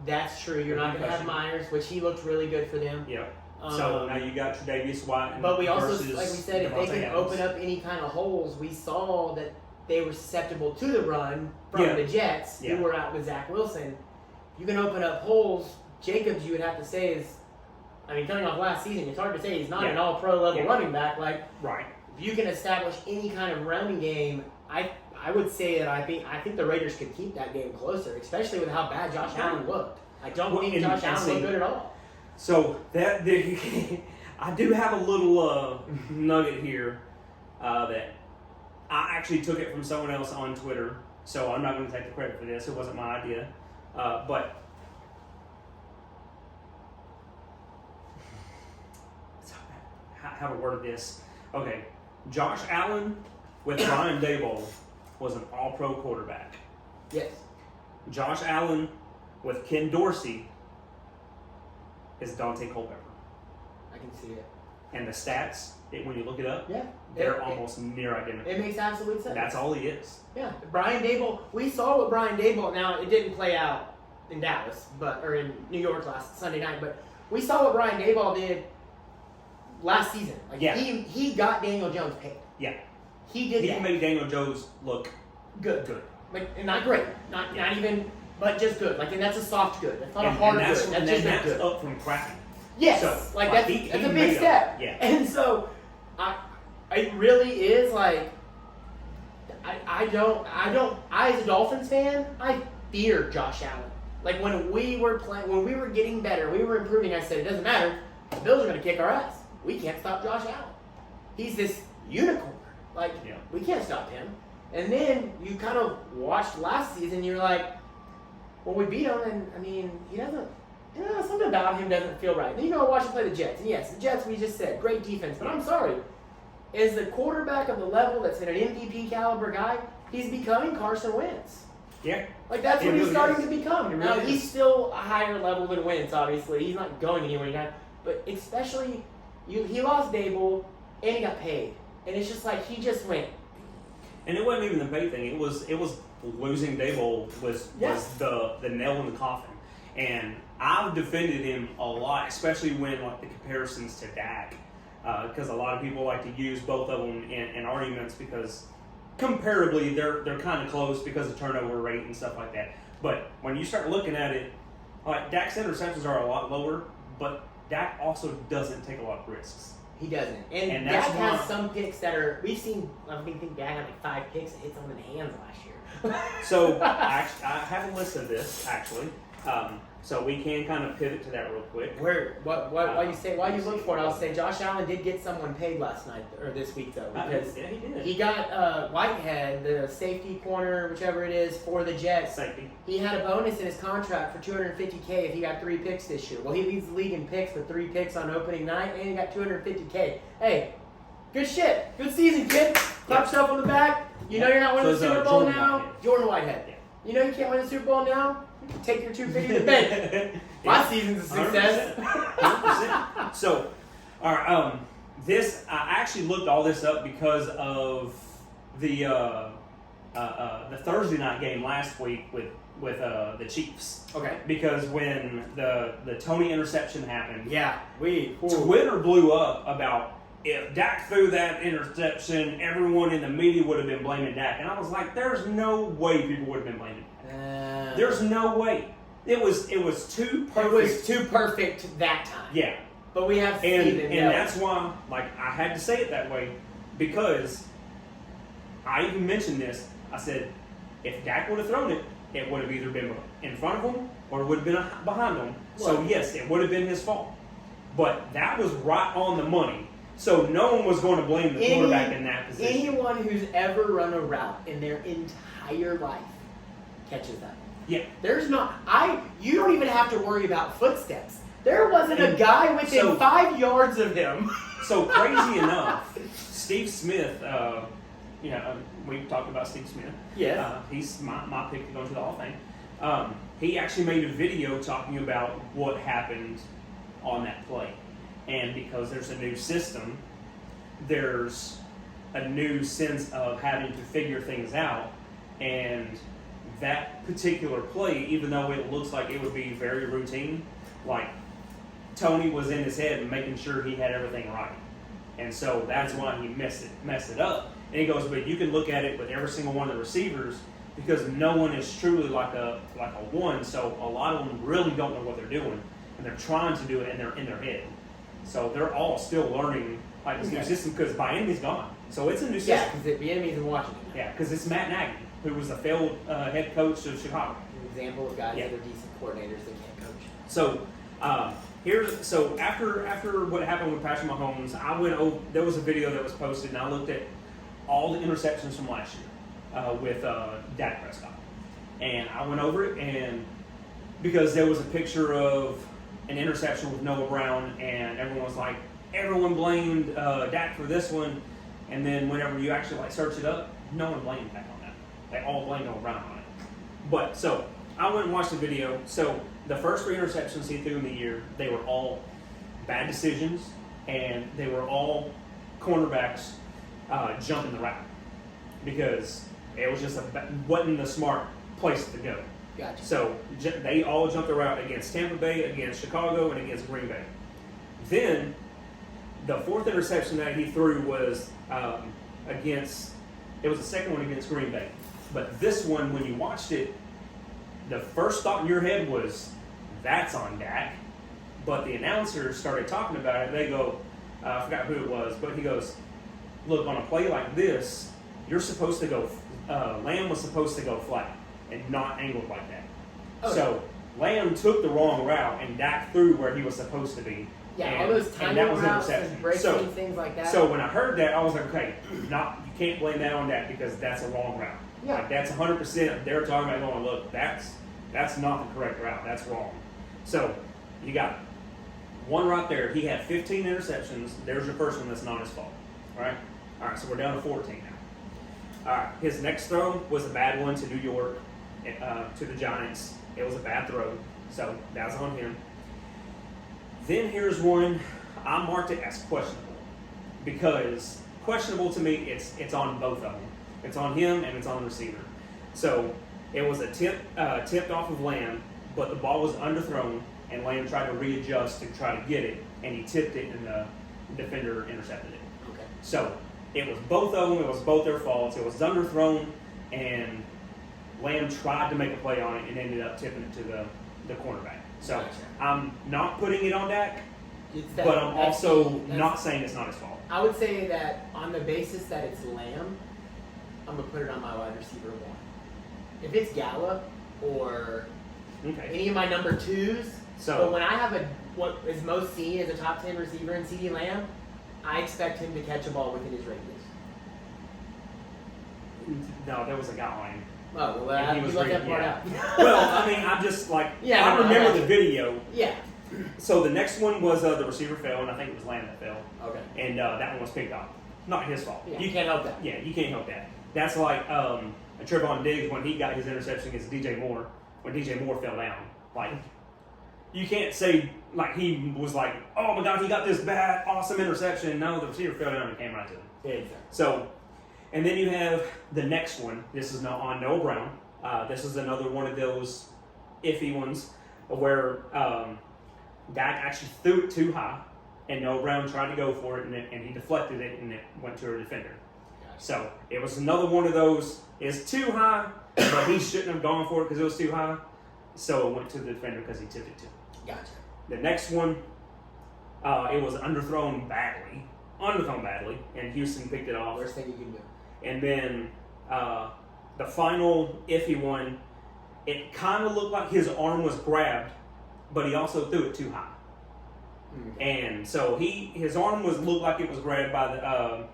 That's true. You're not going to have Myers, which he looked really good for them. Yeah. So now you got Tre'Davious White. But we also, like we said, if they can Adams. open up any kind of holes, we saw that they were susceptible to the run from the Jets, who were out with Zach Wilson. You can open up holes. Jacobs, you would have to say, coming off last season, it's hard to say he's not an all-pro level running back. Right. If you can establish any kind of running game, I would say that I think the Raiders could keep that game closer, especially with how bad Josh Allen looked. I don't think Josh Allen looked good at all. So I do have a little nugget here that I actually took it from someone else on Twitter, so I'm not going to take the credit for this. It wasn't my idea. But how to word this? Okay, Josh Allen with Brian Daboll was an all-pro quarterback. Yes. Josh Allen with Ken Dorsey is Dante Culpepper. I can see it. And the stats, when you look it up, yeah, they're almost near identical. It makes absolute sense. That's all he is. Yeah, Brian Daboll. We saw what Brian Daboll. Now it didn't play out in Dallas, or in New York last Sunday night, but we saw what Brian Daboll did last season. Like Yeah. he got Daniel Jones paid. Yeah. He did He that. made Daniel Jones look Good. good. Like, and not great. Not even, but just good. Like, and that's a soft good. That's not a And hard that's, good. and That's just that's a good. up from crappy. Yes. So, like like, that's he a made big up. step. Yeah. And so, it really is like, I as a Dolphins fan, I fear Josh Allen. Like when we were getting better, we were improving. I said it doesn't matter. The Bills are going to kick our ass. We can't stop Josh Allen. He's this unicorn. Like we can't stop him. And then you kind of watched last season. You're like, well, we beat him, and I mean, he doesn't. Something about him doesn't feel right. Then you go watch him play the Jets, and yes, the Jets. We just said great defense, but I'm sorry. Is the quarterback of the level that's an MVP caliber guy? He's becoming Carson Wentz. Yeah. Like that's It what he's really starting is. to become. It Now really he's is. still a higher level than Wentz. Obviously, he's not going anywhere anytime. But especially, he lost Dable and he got paid, and it's just like he just went. And it wasn't even the pay thing. It was losing Dable was the nail in the coffin. And I've defended him a lot, especially when like the comparisons to Dak, because a lot of people like to use both of them in arguments because comparably they're kind of close because of turnover rate and stuff like that. But when you start looking at it, like Dak's interceptions are a lot lower, but Dak also doesn't take a lot of risks. He doesn't. And that's Dak has why- some picks that are. We've seen. I think Dak had like 5 picks that hit someone in the hands last year. So I have a list of this actually, so we can kind of pivot to that real quick. While you look for it, I'll say Josh Allen did get someone paid last night or this week though, because Yeah, he did. he got Whitehead, the safety corner, whichever it is for the Jets. Safety. He had a bonus in his contract for $250K if he got 3 picks this year. Well, he leads the league in picks with 3 picks on opening night, and he got $250K. Hey, good shit, good season, kid. Clap yourself on the back. You know you're not winning So the it's, Super Bowl Jordan now. Whitehead. Jordan Whitehead. Yeah. You know you can't win the Super Bowl now. Take your $250 to the bank. My season's a success. 100%. So, all right. This I actually looked all this up because of the Thursday night game last week with the Chiefs. Okay. Because when the Tony interception happened, Yeah, Twitter blew up about if Dak threw that interception, everyone in the media would have been blaming Dak, and I was like, "There's no way people would have been blaming Dak. There's no way. It was too perfect. It was too perfect that time. Yeah, But we have and Steven. that's why, like, I had to say it that way because I even mentioned this. I said, if Dak would have thrown it, it would have either been in front of him or it would have been behind him. So Right. yes, it would have been his fault. But that was right on the money. So no one was going to blame the quarterback in that position. Anyone who's ever run a route in their entire life catches that. Yeah. There's not. You don't even have to worry about footsteps. There wasn't a And guy within so- 5 yards of him. So crazy enough, Steve Smith, we talked about Steve Smith. Yes. He's my pick to go to the Hall of Fame. He actually made a video talking about what happened on that play. And because there's a new system, there's a new sense of having to figure things out. And that particular play, even though it looks like it would be very routine, like Tony was in his head and making sure he had everything right. And so that's why he messed it up. And he goes, but you can look at it with every single one of the receivers because no one is truly like a one. So a lot of them really don't know what they're doing, and they're trying to do it, and they're in their head. So they're all still learning like this new system because Miami's gone. So it's a new Yeah, system. because the enemy's in Washington. Yeah, because it's Matt Nagy, who was the failed head coach of Chicago. An example of guys Yeah. that are decent coordinators that can't coach. So after what happened with Patrick Mahomes, I went over. There was a video that was posted, and I looked at all the interceptions from last year with Dak Prescott, and I went over it, and because there was a picture of an interception with Noah Brown, and everyone blamed Dak for this one, and then whenever you actually search it up, no one blamed Dak on that. They all blamed Noah Brown on it. But so I went and watched the video. So the first 3 interceptions he threw in the year, they were all bad decisions, and they were all cornerbacks jumping the route because it was just wasn't the smart place to go. Gotcha. So they all jumped the route against Tampa Bay, against Chicago, and against Green Bay. Then the fourth interception that he threw was against. It was the second one against Green Bay, but this one, when you watched it, the first thought in your head was, "That's on Dak." But the announcers started talking about it. They go, I forgot who it was, but he goes, "Look, on a play like this, you're supposed to go. Lamb was supposed to go flat and not angled like that. Okay. So Lamb took the wrong route, and Dak threw where he was supposed to be. Yeah, and, all those and timing that was routes interception. and breaking So, things like that. so when I heard that, I was like, okay, you can't blame that on Dak because that's a wrong route. Yeah. Like, that's 100%. They're talking about going, look, that's not the correct route. That's wrong. So you got one right there. He had 15 interceptions. There's your first one that's not his fault. All right, so we're down to 14 now. All right, his next throw was a bad one to New York, to the Giants. It was a bad throw, so that's on him. Then here's one, I marked it as questionable because questionable to me, it's on both of them. It's on him and it's on the receiver. So it was a tipped off of Lamb, but the ball was underthrown, and Lamb tried to readjust to try to get it, and he tipped it, and the defender intercepted it. Okay. So it was both of them. It was both their faults. It was underthrown, and Lamb tried to make a play on it and ended up tipping it to the cornerback. So Gotcha. I'm not putting it on Dak, It's but I'm also that's- not saying it's not his fault. I would say that on the basis that it's Lamb, I'm gonna put it on my wide receiver one. If it's Gallup or Okay. any of my number twos, So- but when I have what is most seen as a top 10 receiver in CeeDee Lamb, I expect him to catch a ball within his radius. No, there was a guy line. Oh, well, And he you was left that reading- part yeah. out. Well, I mean, I'm just like, Yeah, I no, I remember got the you. video. Yeah. So the next one was the receiver fell, and I think it was Lamb that fell. Okay. And that one was picked off. Not his fault. Yeah, you can't help that. Yeah, you can't help that. That's like Trevon Diggs when he got his interception against DJ Moore, when DJ Moore fell down. Like, you can't say, like, he was like, oh my God, he got this bad, awesome interception. No, the receiver fell down and came right to him. Yeah, exactly. So, and then you have the next one. This is on Noah Brown. This is another one of those iffy ones where Dak actually threw it too high, and Noah Brown tried to go for it, and he deflected it, and it went to a defender. So it was another one of those. It's too high, but he shouldn't have gone for it because it was too high. So it went to the defender because he tipped it to him. Gotcha. The next one, it was underthrown badly, and Houston picked it off. Worst thing you can do. And then the final iffy one, it kind of looked like his arm was grabbed, but he also threw it too high. And so his arm looked like it was grabbed by the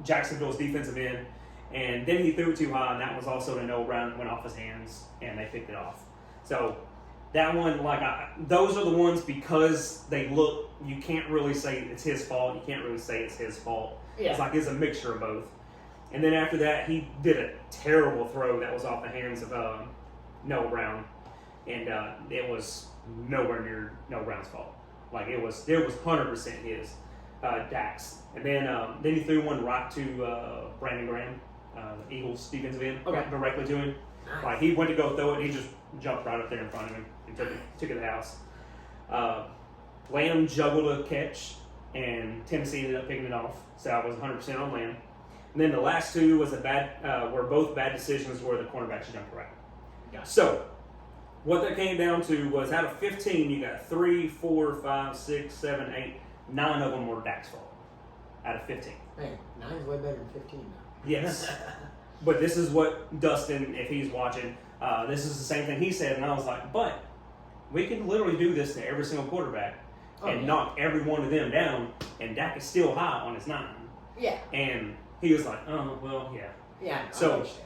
Jacksonville's defensive end, and then he threw it too high, and that was also to Noah Brown, went off his hands, and they picked it off. So that one, those are the ones because they look. You can't really say it's his fault. You can't really say it's his fault. Yeah. It's a mixture of both. And then after that, he did a terrible throw that was off the hands of Noah Brown, and it was nowhere near Noah Brown's fault. It was 100% his, Dak's. And then he threw one right to Brandon Graham, the Eagles defensive end, directly to him. Nice. He went to go throw it, and he just jumped right up there in front of him and took it to the house. Lamb juggled a catch, and Tennessee ended up picking it off. So I was 100% on Lamb. And then the last two was were both bad decisions where the cornerbacks jumped around. Gotcha. So what that came down to was out of 15, you got 3, 4, 5, 6, 7, 8, 9 of them were Dak's fault. Out of 15. Man, 9's way better than 15 now. Yes. But this is what Dustin, if he's watching, this is the same thing he said, and I was like, but we can literally do this to every single quarterback and knock every one of them down, and Dak is still high on his 9. Yeah. And he was like, oh, well, yeah. Yeah. So- I understand.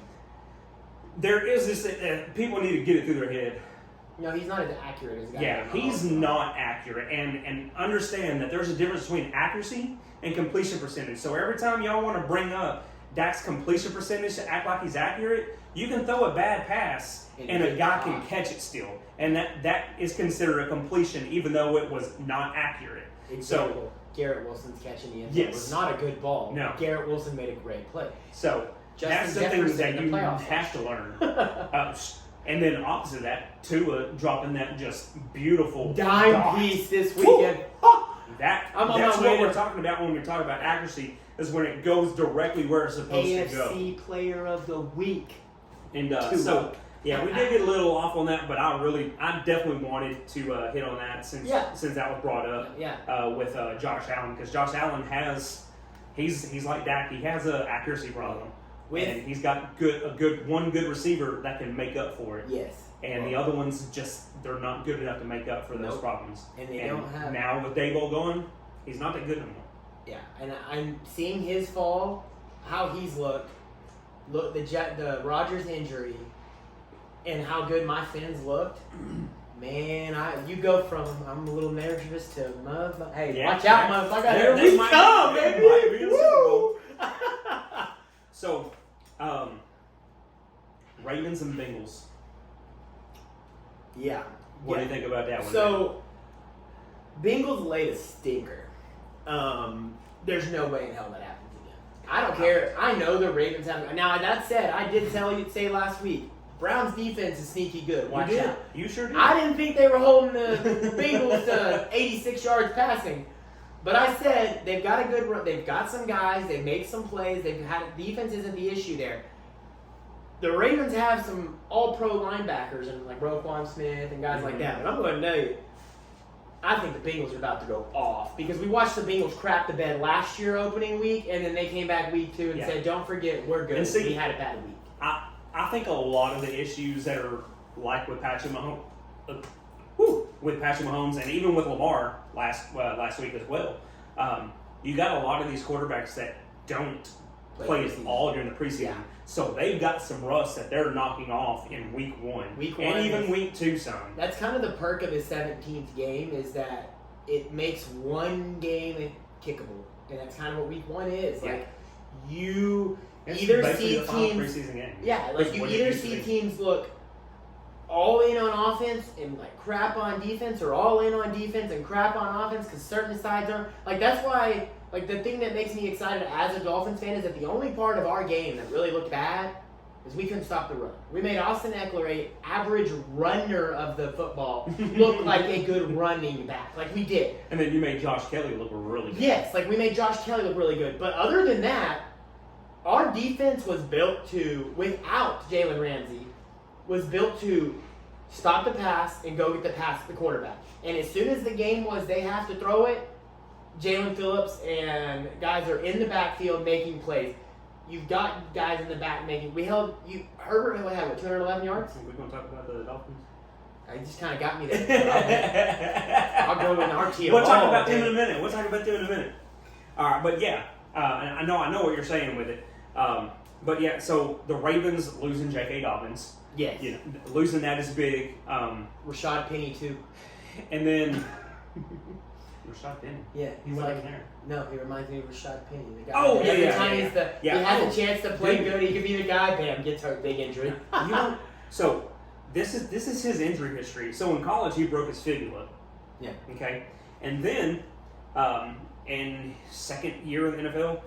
There is this, people need to get it through their head. No, he's not as accurate as a guy. Yeah, he's not accurate, and understand that there's a difference between accuracy and completion percentage. So every time y'all want to bring up Dak's completion percentage to act like he's accurate, you can throw a bad pass and a guy can catch it still, and that is considered a completion even though it was not accurate. Example, Garrett Wilson's catching the end zone Yes. was not a good ball. No. Garrett Wilson made a great play. So Justin that's the thing Jefferson that in the you playoffs have to learn. And then opposite of that, Tua dropping that just beautiful Dime dot. piece this weekend. That's I'm on my what way we're to- talking about when we talk about accuracy, is when it goes directly where it's supposed to go. AFC Player of the Week. And Tua. so, yeah, we did get a little off on that, but I definitely wanted to hit on that since that was brought up with Josh Allen, because Josh Allen he's like Dak, he has an accuracy problem, and he's got one good receiver that can make up for it. Yes. And the other ones they're not good enough to make up for those problems. And they don't have. Now with Daboll going, he's not that good anymore. Yeah, and I'm seeing his fall, how he's looked, the Rodgers injury, and how good my Finns looked. Man, you go from I'm a little nervous to hey, watch out, motherfucker! Here we come, baby! Woo! So, Ravens and Bengals. Yeah. What do you think about that one? So, Bengals laid a stinker. There's no way in hell that happens again. I don't care. I know the Ravens have. Now that said, I did say last week, Browns defense is sneaky good. Watch out. You sure did. I didn't think they were holding the Bengals to 86 yards passing, but I said they've got a good run. They've got some guys. They make some plays. They've had defense isn't the issue there. The Ravens have some all-pro linebackers and like Roquan Smith and guys like that. But I'm going to tell you, I think the Bengals are about to go off because we watched the Bengals crap the bed last year opening week, and then they came back week 2 and said, "Don't forget, we're good. And see, we had a bad week." I think a lot of the issues that are like with Patrick Mahomes, and even with Lamar last week as well, you got a lot of these quarterbacks that don't play at all during the preseason. Yeah. So they've got some rust that they're knocking off in week 1. And even week 2 some. That's kind of the perk of his 17th game is that it makes one game kickable. And that's kind of what week 1 is. Yeah. Like, you It's either basically see the final teams... preseason game. Yeah, like That's you what it either used to see be. teams look all in on offense and like crap on defense, or all in on defense and crap on offense because certain sides are... Like, that's why... Like, the thing that makes me excited as a Dolphins fan is that the only part of our game that really looked bad is we couldn't stop the run. We made Austin Eckler, a average runner of the football, look like a good running back. Like, we did. And then you made Josh Kelly look really good. Yes, like we made Josh Kelly look really good. But other than that, our defense was built to, without Jalen Ramsey, was built to stop the pass and go get the quarterback. And as soon as the game was they have to throw it, Jalen Phillips and guys are in the backfield making plays. You've got guys in the back making. Herbert had what, 211 yards? We're going to talk about the Dolphins. He just kind of got me there. I'll go in RTO. We'll talk about them in a minute. All right, but yeah, and I know what you're saying with it. But yeah, so the Ravens losing J.K. Dobbins. Yes. You know, losing that is big. Rashad Penny too. And then Rashad Penny. Yeah, He wasn't even there. No, he reminds me of Rashad Penny. The guy Oh, every yeah, time yeah. he has a chance to play good, he could be the guy. Bam, gets hurt, big injury. So this is his injury history. So in college, he broke his fibula. Yeah. Okay, and then in second year in the NFL,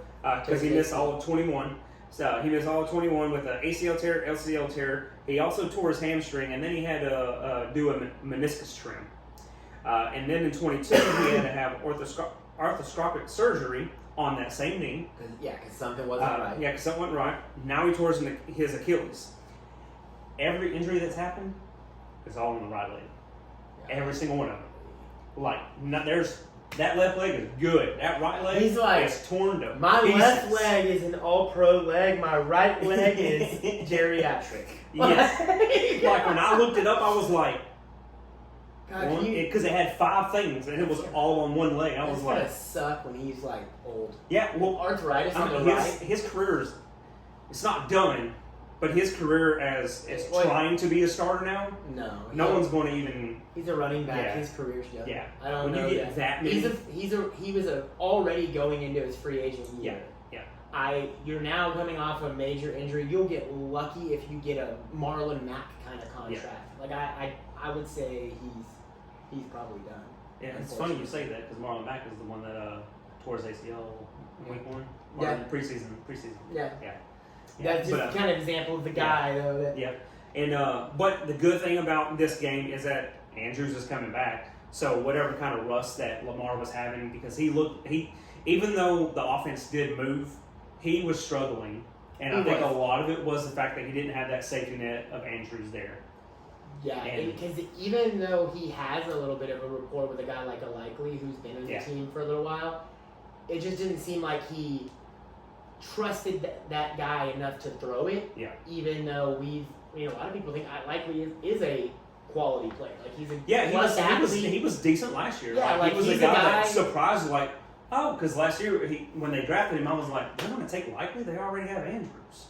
because he missed all of 21. So he missed all of 21 with an ACL tear, LCL tear. He also tore his hamstring, and then he had to do a meniscus trim. And then in 22, he had to have arthroscopic surgery on that same knee. Because something wasn't right. Yeah, because something went right. Now he tore his Achilles. Every injury that's happened is all in the right leg. Yeah. Every single one of them. There's that left leg is good. That right leg is torn to my pieces. left leg is an all-pro leg. My right leg is geriatric. Yes. Like when I looked it up, I was like, because it had 5 things and it was all on one leg. I was like, gonna suck when he's like old. Yeah, well, arthritis on the right. His career it's not done, but his career as trying to be a starter now. No one's going to even. He's a running back. Yeah. His career's done. Yeah, I don't know. When you get that many, he was already going into his free agent year. Yeah. You're now coming off a major injury. You'll get lucky if you get a Marlon Mack kind of contract. Yeah. Like I would say he's probably done. Yeah, it's funny you say that because Marlon Mack is the one that tore his ACL in week 1. Or in preseason. Yeah. Yeah. That's just kind of example of the guy though. Yeah. And but the good thing about this game is that Andrews is coming back, So whatever kind of rust that Lamar was having, because even though the offense did move, he was struggling. And I think a lot of it was the fact that he didn't have that safety net of Andrews there. Yeah, because even though he has a little bit of a rapport with a guy like a Likely who's been in the team for a little while, it just didn't seem like he trusted that guy enough to throw it. Yeah. Even though a lot of people think Likely is a quality player. Like he's a he was decent last year. Yeah, he was a guy that surprised because last year when they drafted him, I was like, they're going to take Likely. They already have Andrews.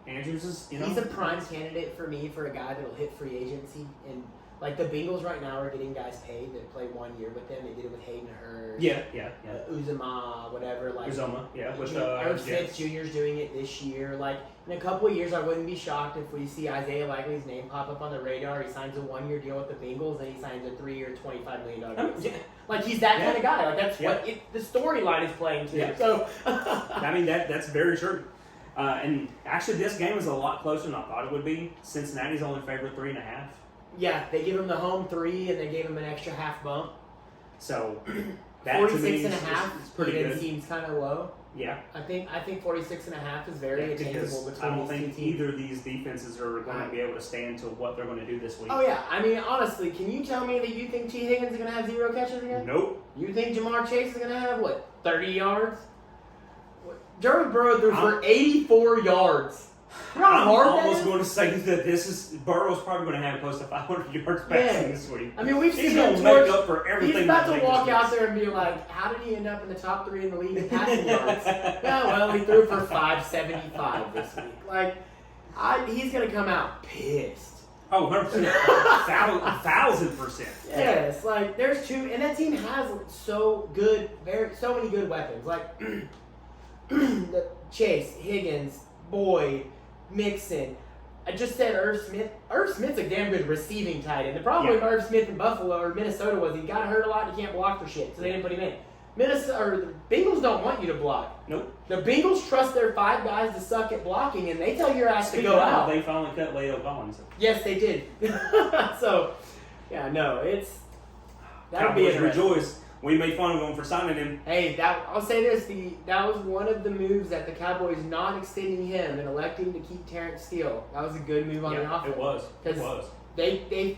Andrews is he's a prime candidate for me for a guy that'll hit free agency. And like the Bengals right now are getting guys paid that play 1 year with them. They did it with Hayden Hurst. Yeah. Uzomah, whatever. Uzomah, yeah. With Irv Smith Jr.'s doing it this year. Like in a couple of years, I wouldn't be shocked if we see Isaiah Likely's name pop up on the radar. He signs a 1 year deal with the Bengals, and he signs a 3-year, $25 million deal. Like he's that kind of guy. Like that's what the storyline is playing to. Yeah. So I mean that's very true. And actually, this game is a lot closer than I thought it would be. Cincinnati's only favored 3.5. Yeah, they give him the home 3, and they gave him an extra half bump. So that 46 and a half is pretty good. Seems kind of low. Yeah, I think 46 and a half is very attainable between I don't these think two teams. either of these defenses are going to be able to stand to what they're going to do this week. Oh yeah, I mean honestly, can you tell me that you think T. Higgins is going to have 0 catches again? Nope. You think Jamar Chase is going to have 30 yards? Joe Burrow threw for 84 yards. You know how hard I'm almost that going to say that Burrow's probably going to have close to 500 yards passing this week. I mean, we've seen he's him going to make up for everything. He's about to walk out there and be like, "How did he end up in the top 3 in the league in passing yards?" Yeah, well, he threw for 575 this week. Like, he's going to come out pissed. Oh, 100%. 1,000%. Yes, like there's and that team has so many good weapons. Like the Chase, Higgins, Boyd, Mixon. I just said Irv Smith. Irv Smith's a damn good receiving tight end. The problem with Irv Smith in Buffalo or Minnesota was he got hurt a lot and he can't block for shit, so they didn't put him in. The Bengals don't want you to block. Nope. The Bengals trust their 5 guys to suck at blocking, and they tell your ass to go out. They finally cut Leo Collins. Yes, they did. So, yeah, no, that'll be interesting. Rejoice. We made fun of him for signing him. Hey, I'll say this: that was one of the moves that the Cowboys not extending him and electing to keep Terrence Steele. That was a good move on the offense. It was. They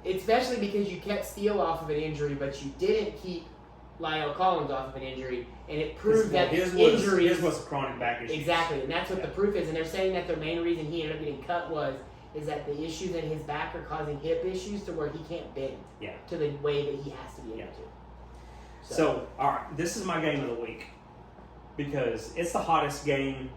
especially because you kept Steele off of an injury, but you didn't keep Lyle Collins off of an injury, and it proved that his was a chronic back issue. Exactly, and that's what the proof is. And they're saying that the main reason he ended up getting cut is that the issues in his back are causing hip issues to where he can't bend to the way that he has to be able to. So, all right, this is my game of the week because it's the hottest game.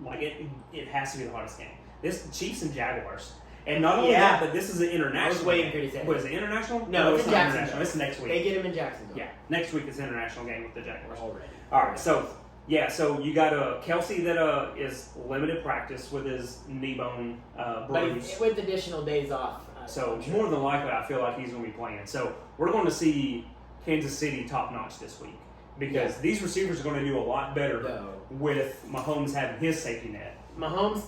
Like it has to be the hottest game. This Chiefs and Jaguars, and not only that, but this is an international. I was waiting for you to say. What is it? International? No, it's in Jacksonville. International. It's next week. They get him in Jacksonville. Yeah, next week is an international game with the Jaguars. Already. All right, so you got Kelsey that is limited practice with his knee bone bruise, but with additional days off. So more than likely, I feel like he's going to be playing. So we're going to see Kansas City top notch this week because these receivers are going to do a lot better with Mahomes having his safety net. Mahomes,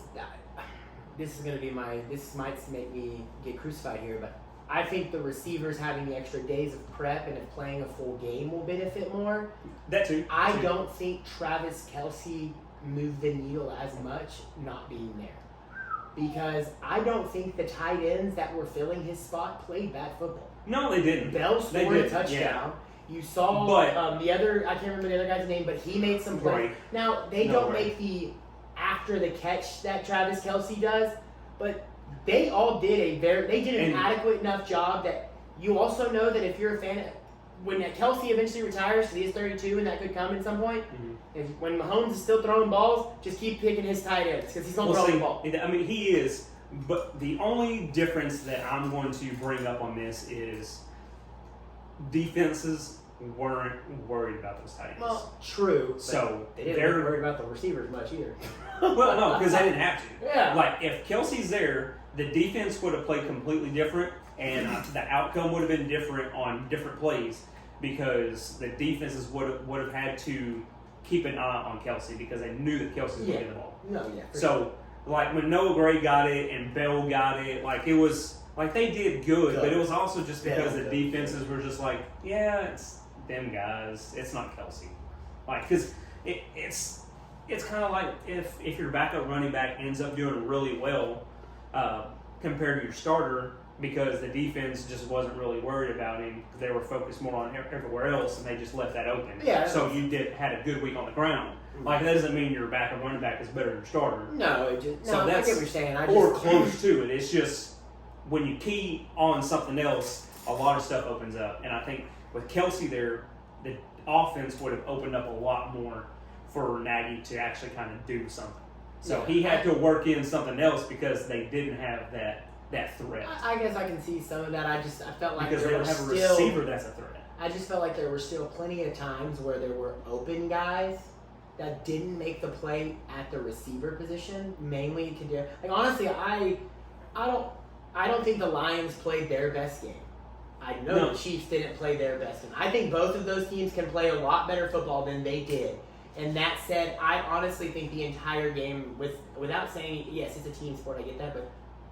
this might make me get crucified here, but I think the receivers having the extra days of prep and if playing a full game will benefit more. That too. I don't think Travis Kelce moved the needle as much not being there. Because I don't think the tight ends that were filling his spot played bad football. No, they didn't. Bell scored a touchdown. Yeah. You saw the other, I can't remember the other guy's name, but he made some plays. Now, they don't make the after the catch that Travis Kelce does, but they all did an adequate enough job that you also know that if you're a fan, when Kelce eventually retires, because he is 32 and that could come at some point, when Mahomes is still throwing balls, just keep picking his tight ends because he's going to throw the ball. I mean, he is, but the only difference that I'm going to bring up on this is defenses weren't worried about those tight ends. Well, true. So they didn't worry about the receivers much either. Well, no, because they didn't have to. Yeah. Like, if Kelsey's there, the defense would have played completely different, and the outcome would have been different on different plays because the defenses would have had to keep an eye on Kelsey because they knew that Kelsey was going to get the ball. No, yeah. So, like, when Noah Gray got it and Bell got it, like, it was Like, they did good, but it was also just because Yeah, the defenses were just like, yeah, it's them guys. It's not Kelsey. Like, because it's kind of like if your backup running back ends up doing really well compared to your starter because the defense just wasn't really worried about him because they were focused more on everywhere else and they just left that open. Yeah. So you had a good week on the ground. Like, that doesn't mean your backup running back is better than your starter. No, I get what you're saying. Or close to it. It's just when you key on something else, a lot of stuff opens up. And I think with Kelsey there, the offense would have opened up a lot more for Nagy to actually kind of do something. So he had to work in something else because they didn't have that threat. I guess I can see some of that. I felt like Because they there don't were have a still, receiver that's a threat. I just felt like there were still plenty of times where there were open guys that didn't make the play at the receiver position. Mainly, like honestly, I don't think the Lions played their best game. I know the Chiefs didn't play their best game. I think both of those teams can play a lot better football than they did. And that said, I honestly think the entire game, without saying, yes, it's a team sport, I get that, but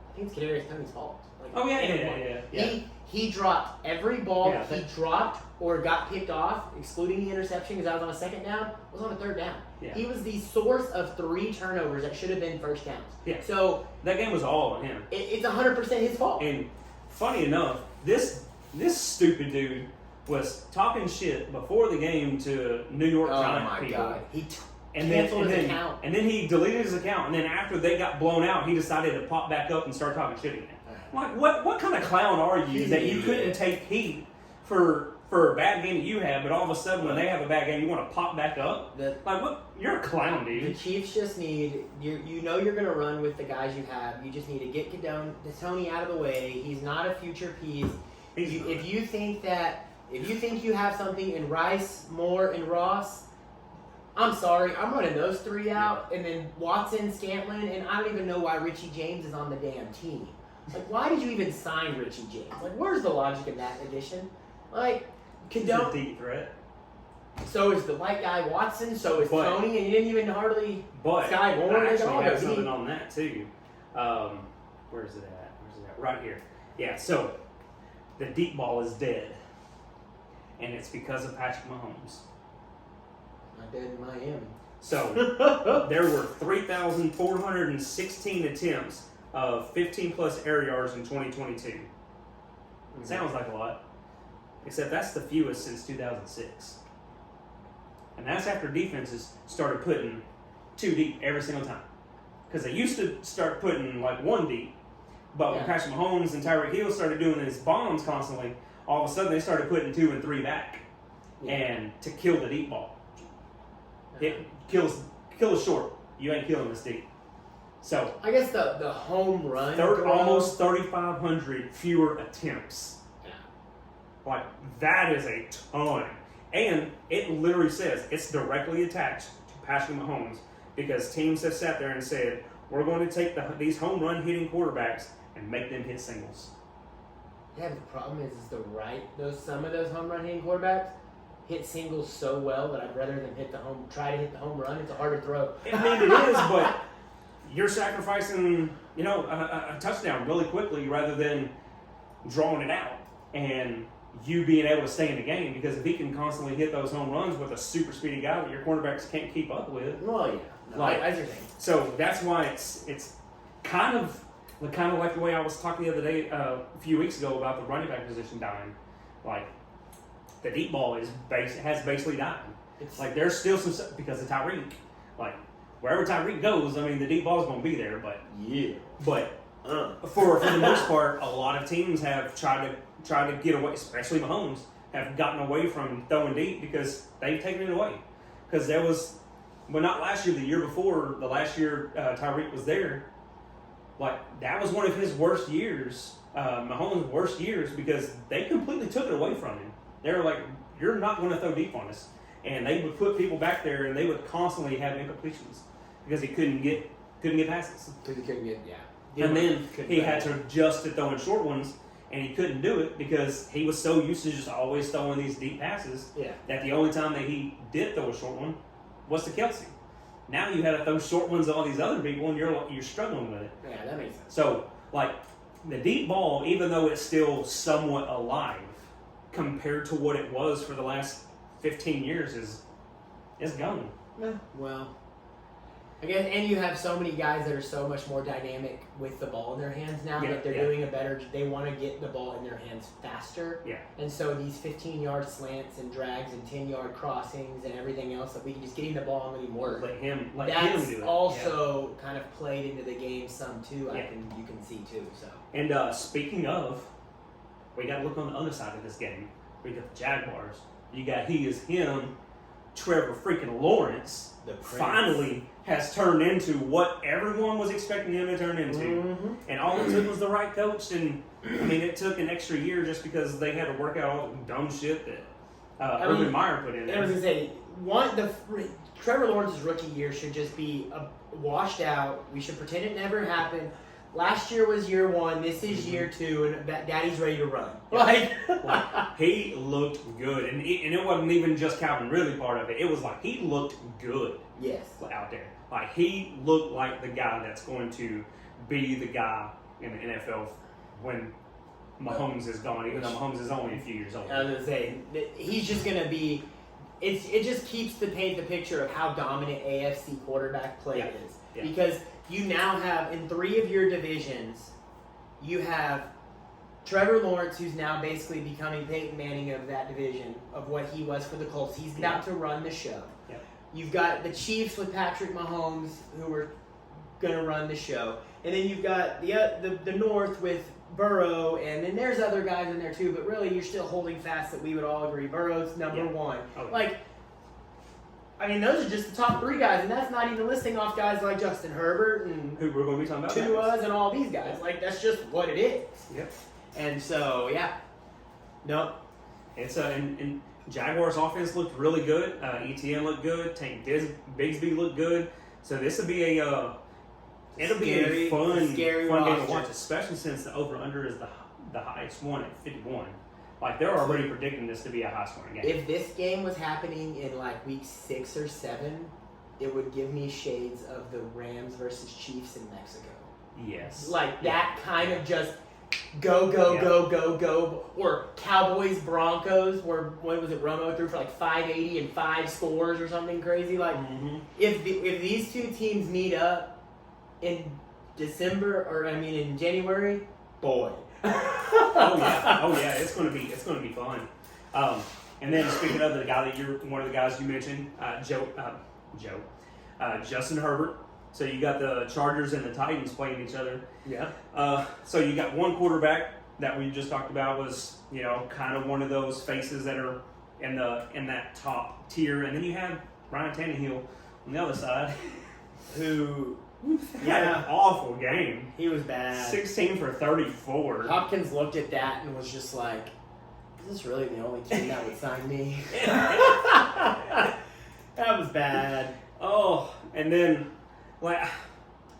I think it's Kadarius Toney's fault. Like, He dropped every ball he dropped or got picked off, excluding the interception because I was on a second down, was on a third down. Yeah. He was the source of 3 turnovers that should have been first downs. Yeah. So that game was all on him. It's 100% his fault. And funny enough, this stupid dude was talking shit before the game to New York Giants people. God. He And canceled his then account. And then he deleted his account. And then after they got blown out, he decided to pop back up and start talking shit again. Like, what kind of clown are you that you couldn't take heat for a bad game that you had, but all of a sudden when they have a bad game, you want to pop back up? Like, what? You're a clown, The dude. Chiefs just need you know you're gonna run with the guys you have. You just need to get Tony out of the way. He's not a future piece. If you think you have something in Rice, Moore, and Ross, I'm sorry, I'm running those 3 out, and then Watson, Scantlin, and I don't even know why Richie James is on the damn team. Like, why did you even sign Richie James? Like, where's the logic in that addition? Like, He's a deep threat. So is the white guy Watson, so is Tony, and you didn't even hardly Sky Moore. I actually have something on that too. Where's it at? Right here. Yeah, so the deep ball is dead. And it's because of Patrick Mahomes. Not dead in Miami. So there were 3,416 attempts of 15-plus air yards in 2022. Mm-hmm. Sounds like a lot. Except that's the fewest since 2006. And that's after defenses started putting 2 deep every single time. Because they used to start putting like 1 deep. But when Patrick Mahomes and Tyreek Hill started doing his bombs constantly, all of a sudden they started putting 2 and 3 back. And to kill the deep ball. It kills short. You ain't killing this deep. So I guess the home run almost 3,500 fewer attempts. Yeah. Like, that is a ton. And it literally says it's directly attached to Patrick Mahomes because teams have sat there and said, we're going to take these home run hitting quarterbacks and make them hit singles. Yeah, the problem is some of those home run hitting quarterbacks hit singles so well that I'd rather them try to hit the home run. It's a harder throw. I mean, it is, but you're sacrificing, a touchdown really quickly rather than drawing it out and you being able to stay in the game. Because if he can constantly hit those home runs with a super speedy guy that your quarterbacks can't keep up with, well, I see. So that's why it's kind of like the way I was talking the other day, a few weeks ago about the running back position dying. Like, the deep ball has basically died. It's like there's still some because of Tyreek. Like, wherever Tyreek goes, I mean, the deep ball is going to be there. But for the most part, a lot of teams have tried to get away, especially Mahomes, have gotten away from throwing deep because they've taken it away. Because there was, well, not last year, the year before, the last year Tyreek was there. Like, that was one of his worst years, Mahomes' worst years, because they completely took it away from him. They were like, you're not going to throw deep on us. And they would put people back there, and they would constantly have incompletions because he couldn't get passes. Because he couldn't get, And then he had to adjust to throwing short ones, and he couldn't do it because he was so used to just always throwing these deep passes that the only time that he did throw a short one was to Kelsey. Now you had to throw short ones to all these other people, and you're struggling with it. Yeah, that makes sense. So, like, the deep ball, even though it's still somewhat alive compared to what it was for the last 15 years, is gone. Yeah, well, I guess, and you have so many guys that are so much more dynamic with the ball in their hands now Yeah, that they're yeah. doing a better. They want to get the ball in their hands faster. Yeah. And so these 15-yard slants and drags and 10-yard crossings and everything else that we can just getting the ball and letting work. Let him That's do it. also kind of played into the game some too. Yeah. You can see too. So And speaking of, we got to look on the other side of this game. We got the Jaguars. You got him, Trevor freaking Lawrence. the Prince. Finally has turned into what everyone was expecting him to turn into. Mhm. And all it took was the right coach. And I mean, it took an extra year just because they had to work out all the dumb shit that Urban Meyer put in And I was there. gonna say Trevor Lawrence's rookie year should just be washed out. We should pretend it never happened. Last year was year one. This is year two, and Daddy's ready to run. Yeah. Like, he looked good, and it wasn't even just Calvin Ridley part of it. It was like he looked good Yes. out there. Like he looked like the guy that's going to be the guy in the NFL when Mahomes is gone. Even though Mahomes is only a few years old. I was gonna say that he's just gonna be. It just keeps to paint the picture of how dominant AFC quarterback play Yeah. is Yeah. because you now have in 3 of your divisions, you have Trevor Lawrence, who's now basically becoming Peyton Manning of that division of what he was for the Colts. He's about to run the show. Yeah. You've got the Chiefs with Patrick Mahomes, who are gonna run the show, and then you've got the North with Burrow, and then there's other guys in there too, but really you're still holding fast that we would all agree Burrow's number Yeah. one. Oh, yeah. Like, I mean, those are just the top 3 guys, and that's not even listing off guys like Justin Herbert and Who we're going to be talking about next. Tua's and all these guys. Like, that's just what it is. Yep. And so, yeah. No. It's and Jaguars offense looked really good. ETN looked good. Tank Bigsby looked good. So this will be it'll be Scary- a fun scary game to roster. watch, especially since the over under is the highest one at 51. Like they're already predicting this to be a high scoring game. If this game was happening in like week 6 or 7, it would give me shades of the Rams versus Chiefs in Mexico. Yes. Like that kind of just go, go, Yeah. go, go, go. Or Cowboys Broncos, where what was it? Romo threw for like 580 and 5 scores or something crazy. Like Mm-hmm. if these two teams meet up in December in January, boy. Oh yeah, it's gonna be fun. And then speaking of the guy that you're one of the guys you mentioned, Justin Herbert. So you got the Chargers and the Titans playing each other. Yeah. So you got one quarterback that we just talked about was kind of one of those faces that are in that top tier, and then you have Ryan Tannehill on the other side, who had an awful game. He was bad. 16 for 34. Hopkins looked at that and was just like, is this really the only team that would sign me? That was bad. Oh, and then, like,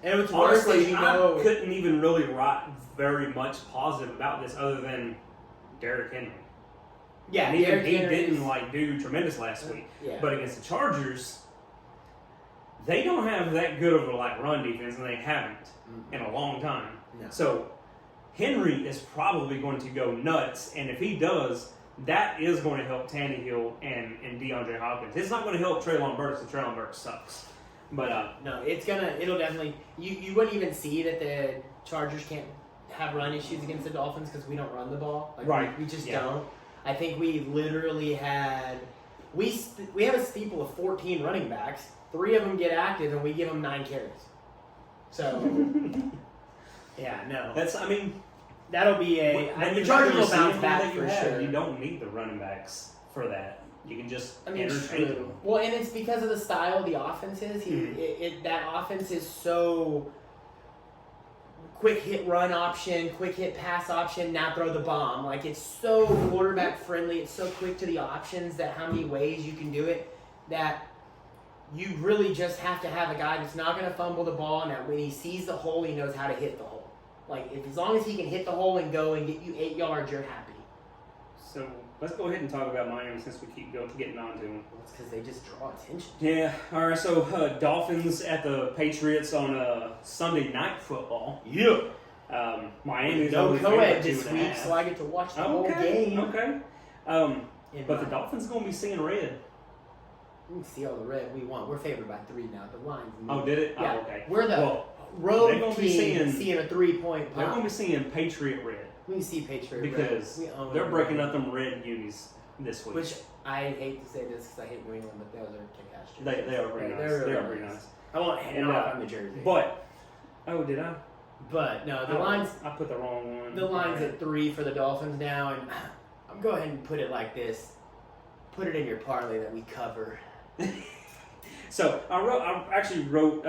And it's worse honestly, as you know. I couldn't even really write very much positive about this other than Derrick Henry. Yeah, And even Derrick he Henry didn't is- do tremendous last week. Yeah. But against the Chargers, they don't have that good of a run defense, and they haven't in a long time. No. So Henry is probably going to go nuts, and if he does, that is going to help Tannehill and DeAndre Hopkins. It's not going to help Treylon Burks, because Treylon Burks sucks. But No, it'll definitely, you wouldn't even see that the Chargers can't have run issues against the Dolphins because we don't run the ball. Like, Right. We just Yeah. don't. I think we literally had, we have a steeple of 14 running backs. 3 of them get active and we give them 9 carries. So, yeah, no. That'll be when the you Chargers will have the bounce receiving back that you for have, sure. You don't need the running backs for that. You can just It's interchange true. them. Well, and it's because of the style the offense is. That offense is so quick hit run option, quick hit pass option, now throw the bomb. Like, it's so quarterback friendly. It's so quick to the options that how many ways you can do it that you really just have to have a guy that's not going to fumble the ball, and that when he sees the hole, he knows how to hit the hole. Like, as long as he can hit the hole and go and get you 8 yards, you're happy. So let's go ahead and talk about Miami since we keep getting on to them. It's because they just draw attention. Yeah. All right. So Dolphins at the Patriots on Sunday Night Football. Yeah. Miami's no only co-ed favorite this 2.5. week, so I get to watch the whole Okay, game. okay. In But the my- Dolphins going to be seeing red. We can see all the red we want. We're favored by 3 now. The line's Oh, did it? Yeah. Oh, okay. We're the Well, they're road gonna be team seeing- seeing a 3-point they're pop. going to be seeing Patriot red We can see Patriot because red. We own they're them. breaking up them red unis this week. Which I hate to say this because I hate New England, but those are kick-ass jerseys. they are very nice. They're They really are very nice. I won't hand And, off on the jersey. But, oh, did I? But no, the Oh, line's I put the wrong one. the line's at 3 for the Dolphins now, and I'm go ahead and put it like this. Put it in your parlay that we cover. So I actually wrote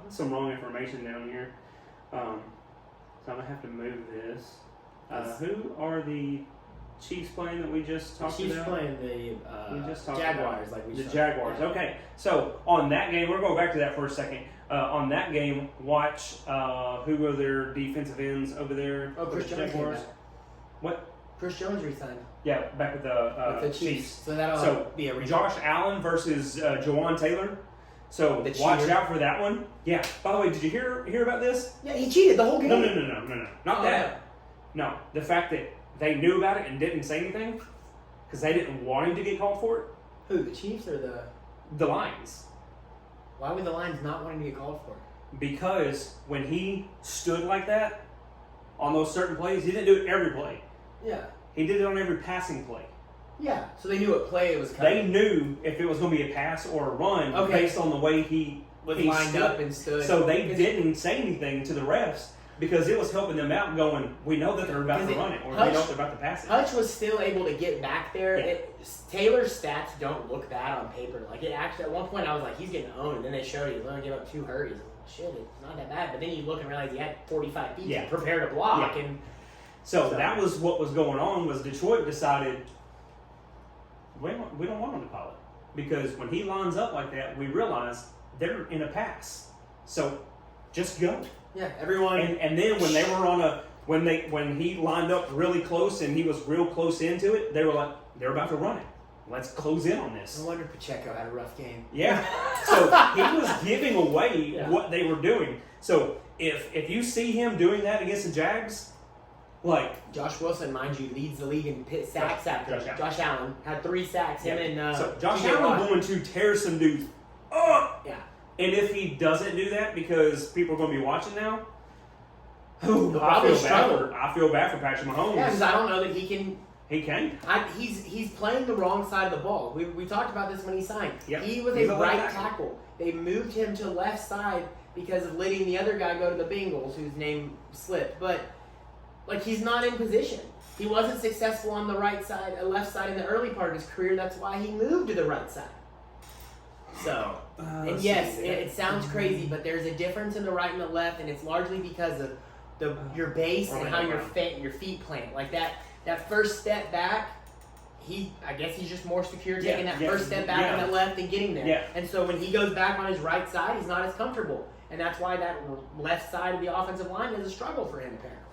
some wrong information down here. So I'm gonna have to move this. Who are the Chiefs playing that we just talked Chiefs about? playing the We just talked Jaguars, about like we the said. Jaguars. Yeah. Okay, so on that game, we're going back to that for a second. On that game, watch who are their defensive ends over there. Oh, for Chris the Jones came Jaguars. back. What? Chris Jones resigned Yeah, back with the with the Chiefs, so that'll So, be a rematch. Josh Allen versus Jawan Taylor. So The watch cheater. out for that one. Yeah. By the way, did you hear about this? Yeah, he cheated the whole game. No, not Oh, that. No, the fact that they knew about it and didn't say anything because they didn't want him to get called for it. Who, the Chiefs or the? The Lions, Why would the Lions not want him to get called for it? because when he stood like that on those certain plays, he didn't do it every play. Yeah, He did it on every passing play. yeah. So they knew what play it was coming. They knew if it was going to be a pass or a run Okay. based on the way he was he lined stood. up and stood. So they didn't say anything to the refs because it was helping them out going, we know that they're about to Because run it or we Hutch- know they're about to pass it. Hutch was still able to get back there. Yeah. Taylor's stats don't look bad on paper. Like it actually, at one point I was like, he's getting owned, and then they showed he only gave up 2 hurries. Shit, it's not that bad. But then you look and realize he had 45 feet Yeah. to prepare to block, Yeah. and So So- that was what was going on was Detroit decided we don't want him to call it. Because when he lines up like that, we realize they're in a pass. So just go. yeah, everyone. And then when they were on a when he lined up really close and he was real close into it, they were like, they're about to run it. Let's close in on this. No wonder Pacheco had a rough game. Yeah. So he was giving away Yeah. what they were doing. So if you see him doing that against the Jags, like Josh Wilson, mind you, leads the league in sacks after. Josh Allen. Josh Allen had 3 sacks. Him and so Josh TJ Allen Watt. going to tear some dudes up. Yeah. And if he doesn't do that because people are going to be watching now, He'll I probably feel bad struggle. for Patrick Mahomes. Yeah, because I don't know that he can. He can. He's playing the wrong side of the ball. We talked about this when he signed. Yep. He was He's a a left right tackle. tackle. They moved him to left side because of letting the other guy go to the Bengals, whose name slipped. But like he's not in position. He wasn't successful on the right side, left side in the early part of his career. That's why he moved to the right side. So, and let's yes, see. it sounds crazy, but there's a difference in the right and the left, and it's largely because of your base and how your feet plant. Like that first step back, I guess he's just more secure taking that first step back on that left and getting there. Yeah. And so when he goes back on his right side, he's not as comfortable, and that's why that left side of the offensive line is a struggle for him apparently.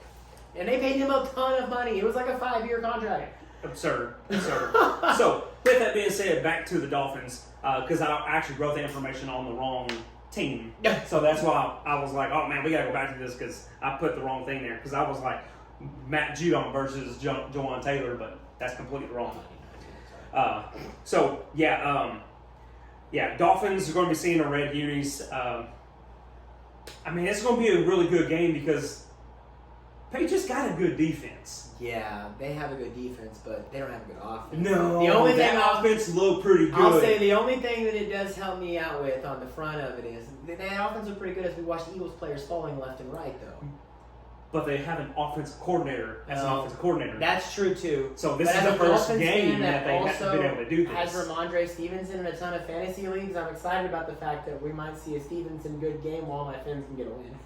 And they paid him a ton of money. It was like a 5-year contract. Absurd. So, with that being said, back to the Dolphins, because I actually wrote the information on the wrong team. So that's why I was like, oh man, we got to go back to this because I put the wrong thing there. Because I was like, Matt Judon versus Jawan Taylor, but that's completely wrong. Dolphins are going to be seeing the red unis. I mean, it's going to be a really good game because Patriots got a good defense. Yeah, they have a good defense, but they don't have a good offense. No, The only thing that offense looked pretty good. I'll say the only thing that it does help me out with on the front of it is that offense was pretty good as we watched Eagles players falling left and right, though. But they have an offensive coordinator as an No. offensive coordinator. That's true, too. So this But is as the a first Dolphins game fan that they haven't been able to do this. Has Ramondre Stevenson in a ton of fantasy leagues. I'm excited about the fact that we might see a Stevenson good game while my Fins can get a win.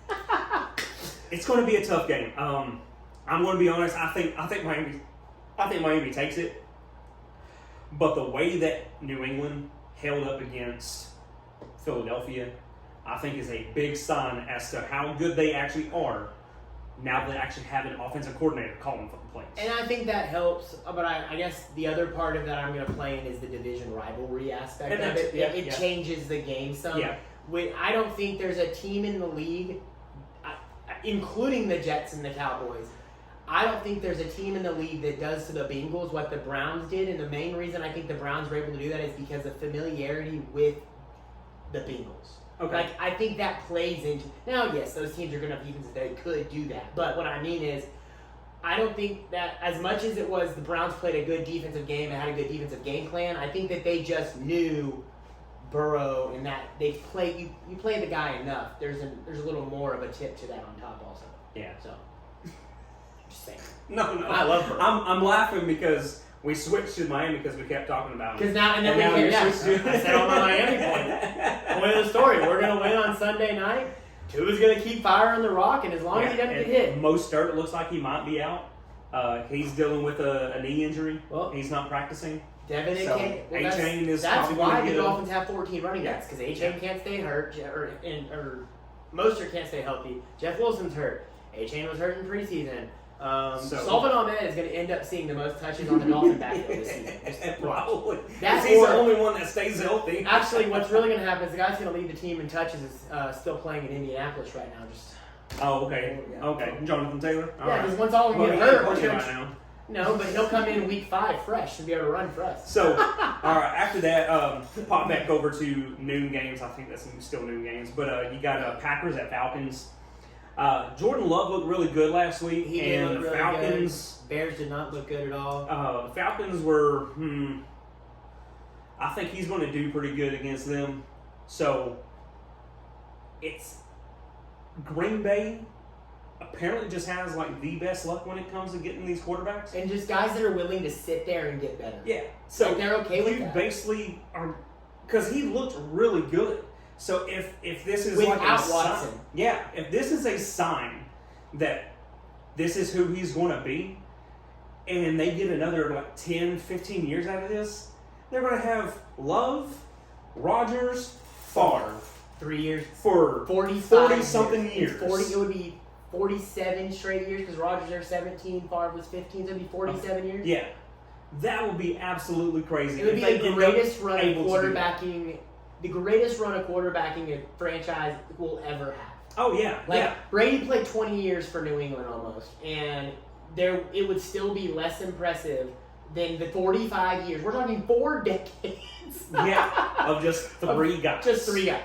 It's going to be a tough game. I'm going to be honest. I think Miami takes it. But the way that New England held up against Philadelphia, I think is a big sign as to how good they actually are. Now they actually have an offensive coordinator calling for the plays. And I think that helps, but I guess the other part of that I'm going to play in is the division rivalry aspect And of it. that's- It changes the game some. Yeah. I don't think there's a team in the league. including the Jets and the Cowboys. I don't think there's a team in the league that does to the Bengals what the Browns did, and the main reason I think the Browns were able to do that is because of familiarity with the Bengals. Okay. Like, I think that plays into... Now, yes, those teams are going to have defenses that could do that, but what I mean is, I don't think that as much as it was the Browns played a good defensive game and had a good defensive game plan, I think that they just knew Burrow and that they play... You play the guy enough, there's a little more of a tip to that on top also. Yeah. So... Just saying. No. I love Burrow. I'm laughing because we switched to Miami because we kept talking about him. Because now, and then now we you're can, switched to- I said on my Miami point. Point of the story, we're going to win on Sunday night. Tua's going to keep firing the rock, and as long as he doesn't get hit. Mostert looks like he might be out. He's dealing with a knee injury. Well, he's not practicing. Devin So, A-Chain is that's probably why gonna the get a- Dolphins have 14 running backs, because A-Chain can't stay hurt, or Mostert can't stay healthy. Jeff Wilson's hurt. A-Chain was hurt in preseason. Sullivan Ahmed is going to end up seeing the most touches on the Dolphin backfield this season. Just watch. Probably. That's He's the or- only one that stays healthy. Actually, what's really going to happen is the guy's going to lead the team in touches. Is still playing in Indianapolis right now. Just Oh, okay. Yeah. Okay. Jonathan Taylor? All yeah, right. because once all of them Well, get he hurt, ain't we're playing gonna, right now. no, but he'll come in week 5 fresh and be able to run for us. So, all right. After that, pop back over to noon games. I think that's still noon games. But you got Packers at Falcons. Jordan Love looked really good last week, He did and look the really Falcons. good. Bears did not look good at all. The Falcons were. I think he's going to do pretty good against them. So, it's Green Bay. Apparently, just has like the best luck when it comes to getting these quarterbacks. And just guys that are willing to sit there and get better. Yeah, so Like, they're okay with you that. basically are because he looked really good. So if this is like Without a sign, Watson. yeah, if this is a sign that this is who he's going to be, and they get another like 10, 15 years out of this, they're going to have Love, Rodgers, Favre 3 years, for 40 something It's years. 40. It would be 47 straight years because Rodgers there 17, Favre was 15, so it'd be 47 years. Yeah, that would be absolutely crazy. It would if be they the end up greatest run of able to do that. quarterbacking. The greatest run of quarterbacking a franchise will ever have. Oh yeah, Like yeah. Brady played 20 years for New England almost, and it would still be less impressive than the 45 years. We're talking 4 decades. Yeah, of just 3 guys. Just 3 guys.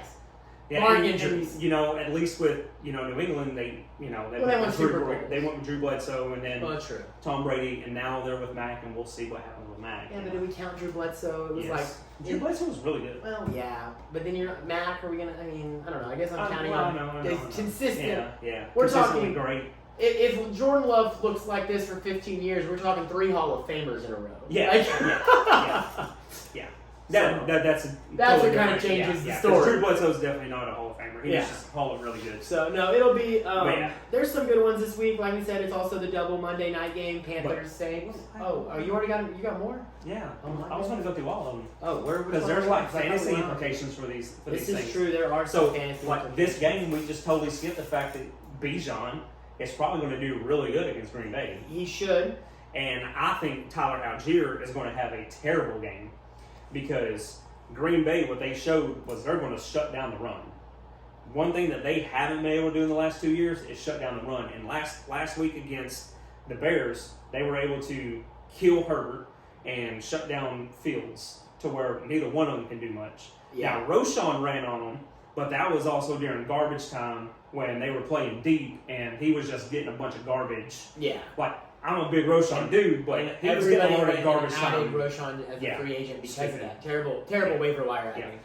Yeah, barring and, injuries. and, at least with New England, they Well, they won with Super Drew, Bowls. they went with Drew Bledsoe and then Well, that's true. Tom Brady, and now they're with Mac, and we'll see what happens with Mac. Yeah, but did we count Drew Bledsoe? It was Yes. Drew Bledsoe was really good. well, yeah. But then you're Mac. Are we gonna? I mean, I don't know. I guess I'm counting Well, on I know. the consistent. Yeah. We're Consistently talking- great. If Jordan Love looks like this for 15 years, we're talking 3 Hall of Famers in a row. Yeah, Like- yeah. That's what totally kind of different. changes the 'cause story. Drew Bledsoe's definitely not a Hall of Famer. He's Yeah. just Hall of really good. So no, it'll be. But yeah. There's some good ones this week. Like we said, it's also the double Monday night game, Panthers Saints. Oh, you already got you got more? Yeah, Oh, my I was going to go through all of them Oh, where? because there's like fantasy implications for these This things. is true. There are So, some fantasy. like this game, we just totally skipped the fact that Bijan is probably going to do really good against Green Bay. He should. And I think Tyler Algier is going to have a terrible game because Green Bay, what they showed was they're going to shut down the run. One thing that they haven't been able to do in the last 2 years is shut down the run. And last week against the Bears, they were able to kill Herbert and shut down Fields to where neither one of them can do much. Yeah. Now, Roshan ran on them, but that was also during garbage time when they were playing deep and he was just getting a bunch of garbage. Yeah. Like, I'm a big Roshan dude, but And he was getting a everybody lot went of garbage and added time. Roshan as Yeah. a free agent because Stupid. of that. Terrible waiver wire Yeah. adding.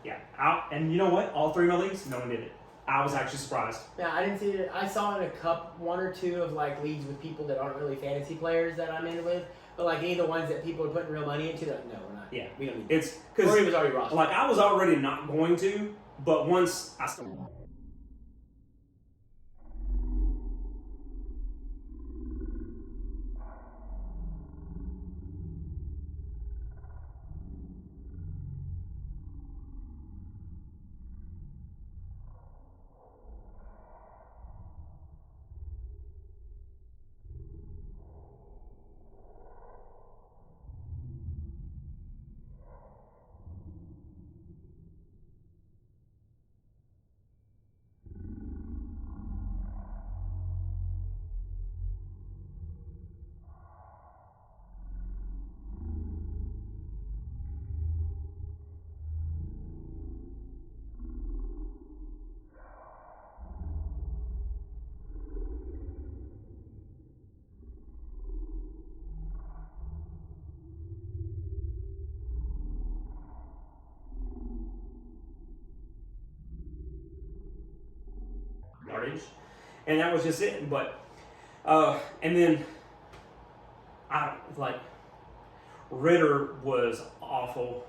Yeah, and you know what? All 3 of my leagues, no one did it. I was actually surprised. Yeah, I didn't see it. I saw in a cup 1 or 2 of like leagues with people that aren't really fantasy players that I'm in with, but like any of the ones that people are putting real money into, they're like, no, we're not. Yeah. We don't need. It's Or because he was already rostered. like I was already not going to, but once I average, and that was just it. But and then Ritter was awful.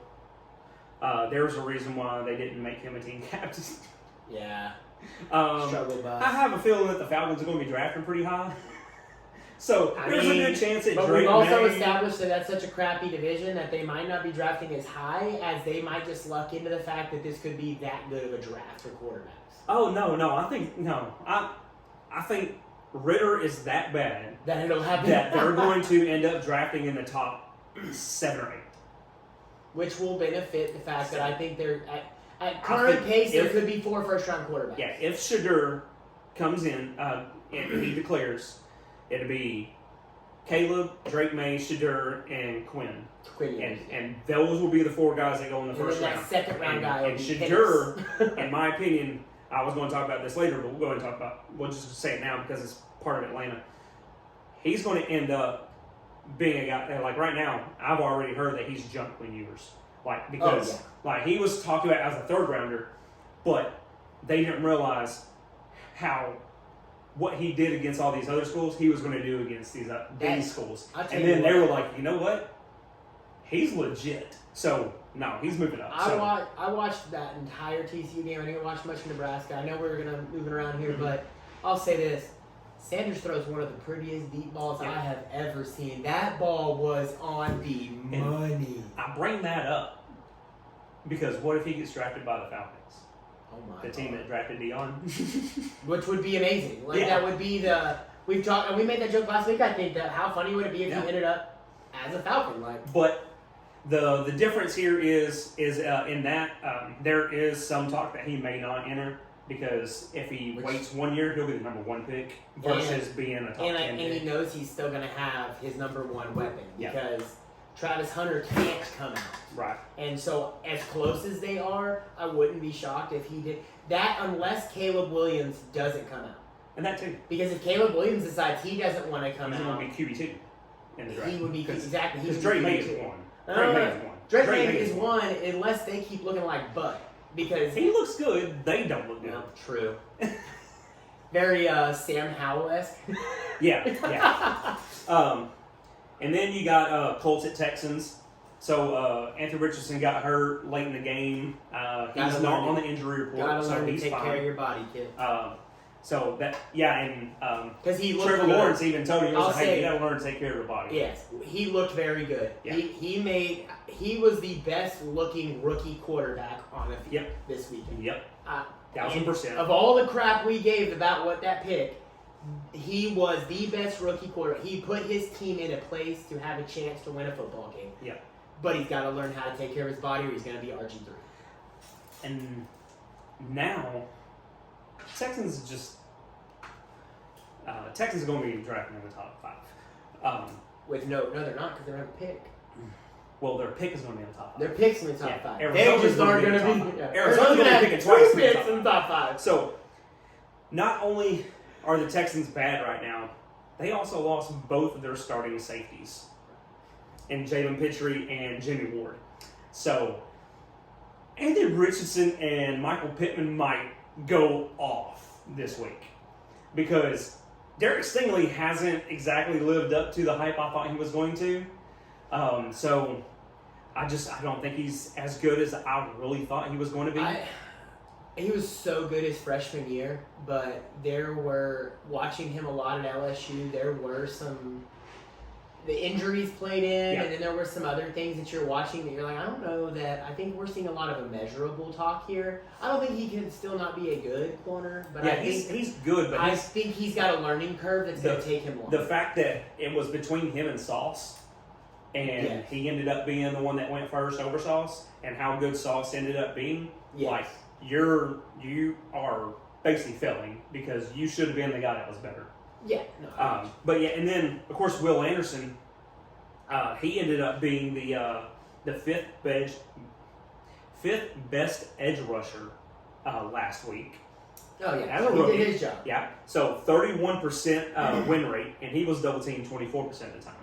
There was a reason why they didn't make him a team captain. Yeah. Struggle bus. I have a feeling that the Falcons are going to be drafting pretty high. So there's a good chance that But Drake we've also May... established that that's such a crappy division that they might not be drafting as high as they might just luck into the fact that this could be that good of a draft for quarterbacks. Oh, no. I think Ritter is that bad That it'll happen. that they're going to end up drafting in the top 7 or 8. Which will benefit the fact that I think they're at current pace there could be 4 first-round quarterbacks. Yeah, if Shadur comes in and he declares, it'll be Caleb, Drake May, Shadur, and Quinn. And those will be the 4 guys that go in the first round. That second-round guy will and be Shadur, in my opinion, I was going to talk about this later, but we'll go ahead and talk about. We'll just say it now because it's part of Atlanta. He's going to end up being a guy like right now. I've already heard that he's jumped Quinn Ewers, because he was talked about as a 3rd rounder, but they didn't realize what he did against all these other schools. He was going to do against these schools, and then they were like, you know what? He's legit. So. No, he's moving up. I watched that entire TCU game. I didn't watch much of Nebraska. I know we're gonna moving around here, but I'll say this: Sanders throws one of the prettiest deep balls I have ever seen. That ball was on the money. I bring that up because what if he gets drafted by the Falcons? Oh my! The team that drafted Dion, which would be amazing. That would be we've talked and we made that joke last week. I think that how funny would it be if he ended up as a Falcon? But. The difference here is in that there is some talk that he may not enter because if he waits 1 year, he'll be the number 1 pick versus being a top 10 pick. And he knows he's still going to have his number 1 weapon because Travis Hunter can't come out. Right. And so as close as they are, I wouldn't be shocked if he did that unless Caleb Williams doesn't come out. And that too. Because if Caleb Williams decides he doesn't want to come out, he's going to be QB2 in the draft. He would be exactly. Because Drake May is 1. Drake May is 1 unless they keep looking like Bud. Because he looks good, they don't look good. Well, true. Very Sam Howell-esque. Yeah. And then you got Colts at Texans. So Anthony Richardson got hurt late in the game. He's not on the injury report, so he's take fine. Care of your body, kid. So that and because he Trevor Lawrence even told him, "Hey, you got to learn to take care of your body." Yes, he looked very good. Yeah. He was the best looking rookie quarterback on the field this weekend. Yep, 1,000%. Of all the crap we gave about what that pick, he was the best rookie quarterback. He put his team in a place to have a chance to win a football game. Yeah, but he's got to learn how to take care of his body, or he's going to be RG3. And now. Texans are going to be drafting in the top 5. No, they're not because they don't have a pick. Well, their pick is going to be in the top 5. Their pick's in the top 5. Arizona's they just aren't going to be. Arizona's going to be picking twice picks in the top 5. So, not only are the Texans bad right now, they also lost both of their starting safeties, in Jalen Pitre and Jimmy Ward. So, Anthony Richardson and Michael Pittman might go off this week because Derek Stingley hasn't exactly lived up to the hype I thought he was going to. So I don't think he's as good as I really thought he was going to be. He was so good his freshman year, but watching him a lot at LSU, there were the injuries played in, and then there were some other things that you're watching that you're like, I don't know that. I think we're seeing a lot of immeasurable talk here. I don't think he can still not be a good corner, but he's good. But I think he's got a learning curve that's going to take him long. The fact that it was between him and Sauce, and he ended up being the one that went first over Sauce, and how good Sauce ended up being, you are basically failing because you should have been the guy that was better. Yeah. No, and then of course Will Anderson, he ended up being the fifth best edge rusher last week. Oh yeah, as a rookie. He did his job. Yeah, so 31% win rate, and he was double teamed 24% of the time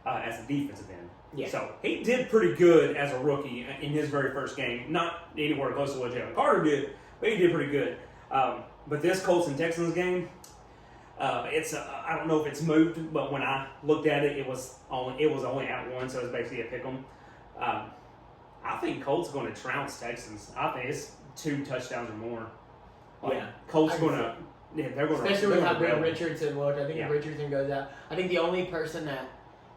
as a defensive end. Yeah. So he did pretty good as a rookie in his very first game. Not anywhere close to what Jalen Carter did, but he did pretty good. But this Colts and Texans game, I don't know if it's moved, but when I looked at it, it was only at 1, so it was basically a pick 'em. I think Colts going to trounce Texans. I think it's 2 touchdowns or more. Yeah. Colts going to. Yeah, they're going to. Especially with how good Richardson looked. I think Yeah. if Richardson goes out, I think the only person that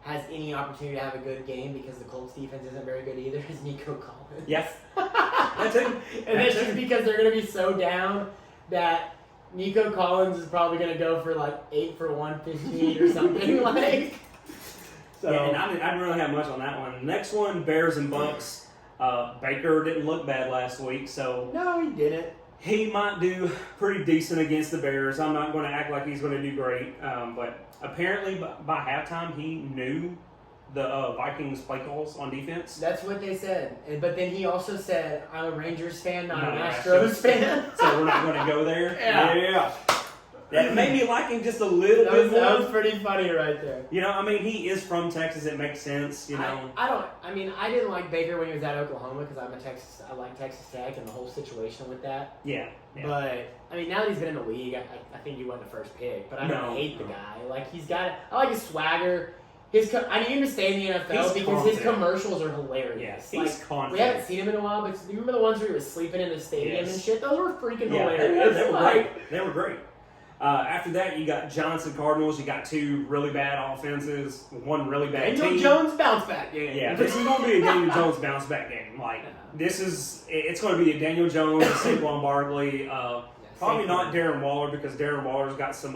has any opportunity to have a good game because the Colts defense isn't very good either is Nico Collins. Yes. That's it. And that's just because they're going to be so down that Nico Collins is probably going to go for like 8 for 115 or something like. So Yeah, and I didn't really have much on that one. Next one, Bears and Bucks. Baker didn't look bad last week, so no, he didn't. he might do pretty decent against the Bears. I'm not going to act like he's going to do great, but apparently by halftime he knew the Vikings play calls on defense. That's what they said. But then he also said, "I'm a Rangers fan, not an Not an Astros fan." So we're not going to go there. Yeah. That made me like him just a little That bit was more. pretty funny right there. You know, I mean, he is from Texas. It makes sense. You know. I didn't like Baker when he was at Oklahoma because I like Texas Tech and the whole situation with that. Yeah. But I mean, now that he's been in the league, I think he wasn't the first pick. But I don't No. hate the guy. Like I like his swagger. I need him to stay in the NFL He's because his confident. commercials are hilarious. Yes, Like, he's confident. we haven't seen him in a while, but do you remember the ones where he was sleeping in the stadium Yes. and shit? Those were freaking Yeah, hilarious. they were Like, great. They were great. After that, you got Johnson Cardinals. You got 2 really bad offenses, 1 really bad Daniel team. Jones bounce back game. Yeah, this is going to be a Daniel Jones bounce back game. Like it's going to be a Daniel Jones, Saquon Barkley. Probably not Darren Waller because Darren Waller's got some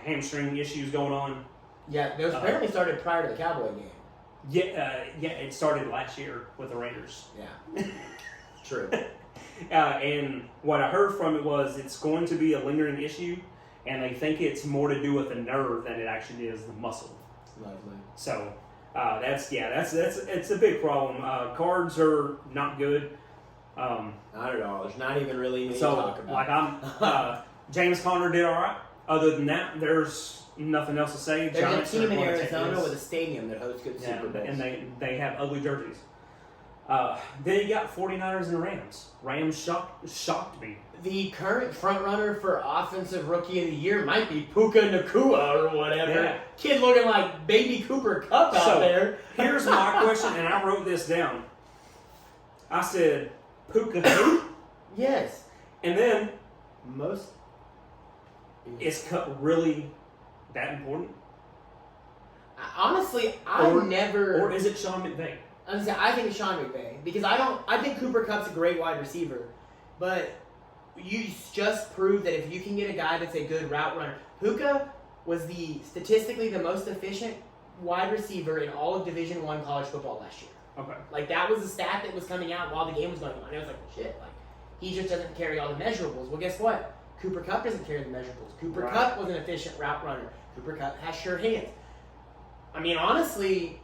hamstring issues going on. Yeah, those apparently started prior to the Cowboy game. Yeah, it started last year with the Raiders. Yeah, true. And what I heard from it was it's going to be a lingering issue, and they think it's more to do with the nerve than it actually is the muscle. Lovely. So that's it's a big problem. Cards are not good. Not at all. There's not even really anything So to talk about. like James Conner did all right. Other than that, there's nothing else to say. There's Giants a team are in going to take Arizona this. with a stadium that hosts good Yeah, Super Bowls. and they have ugly jerseys. Then you got 49ers and the Rams. Rams shocked me. The current frontrunner for Offensive Rookie of the Year might be Puka Nacua or whatever. Yeah. Kid looking like baby Cooper Kupp out So, there. Here's my question, and I wrote this down. I said, Puka who? Yes. And then, Most. is Cup really that important? Honestly, Or is it Sean McVay? I think it's Sean McVay because I think Cooper Kupp's a great wide receiver, but you just proved that if you can get a guy that's a good route runner, Puka was statistically the most efficient wide receiver in all of Division I college football last year. Okay. Like that was the stat that was coming out while the game was going on. It was like shit. Like he just doesn't carry all the measurables. Well, guess what? Cooper Kupp doesn't carry the measurables. Cooper Right. Kupp was an efficient route runner. Cooper Kupp has sure hands. I mean, honestly,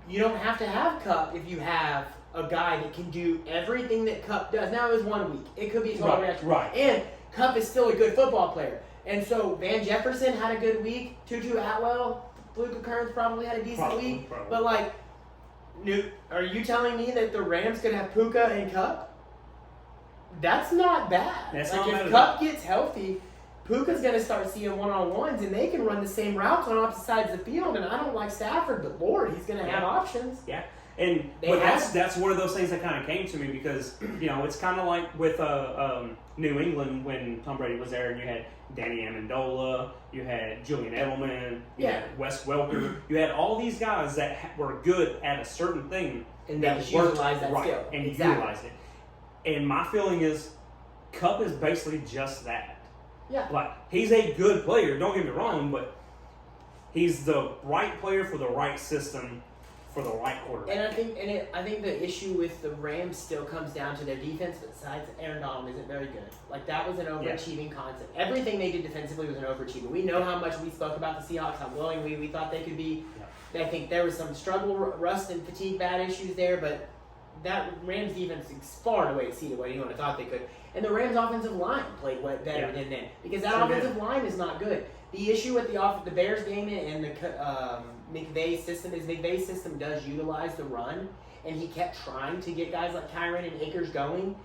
you don't have to have Kupp if you have a guy that can do everything that Kupp does. Now, it was 1 week. It could be a total reaction. Right. And Kupp is still a good football player. And so Van Jefferson had a good week. Tutu Atwell, Fluke Kearns probably had a decent week. Probably. But, like, are you telling me that the Rams could have Puka and Kupp? That's not bad. That's like, not bad if at Kupp gets healthy, Puka's going to start seeing one-on-ones, and they can run the same routes on opposite sides of the field. And I don't like Stafford, but Lord, he's going to have options. Yeah. And They but have- that's one of those things that kind of came to me because it's kind of like with New England when Tom Brady was there and you had Danny Amendola, you had Julian Edelman, you Yeah. had Wes Welker, you had all these guys that were good at a certain thing And they that just worked utilize that right skill. and Exactly. utilized it. And my feeling is, Kupp is basically just that. Yeah. Like he's a good player. Don't get me wrong, but he's the right player for the right system for the right quarterback. And I think the issue with the Rams still comes down to their defense. Besides, Aaron Donald isn't very good. Like that was an overachieving concept. Everything they did defensively was an overachieving. We know how much we spoke about the Seahawks, how willing we thought they could be. Yeah. I think there was some struggle, rust, and fatigue bad issues there, but that Rams defense far and away exceeded what anyone thought they could. And the Rams offensive line played way better than them because that Sure did. offensive line is not good. The issue with the Bears game and the McVay system is McVay's system does utilize the run, and he kept trying to get guys like Kyron and Akers going.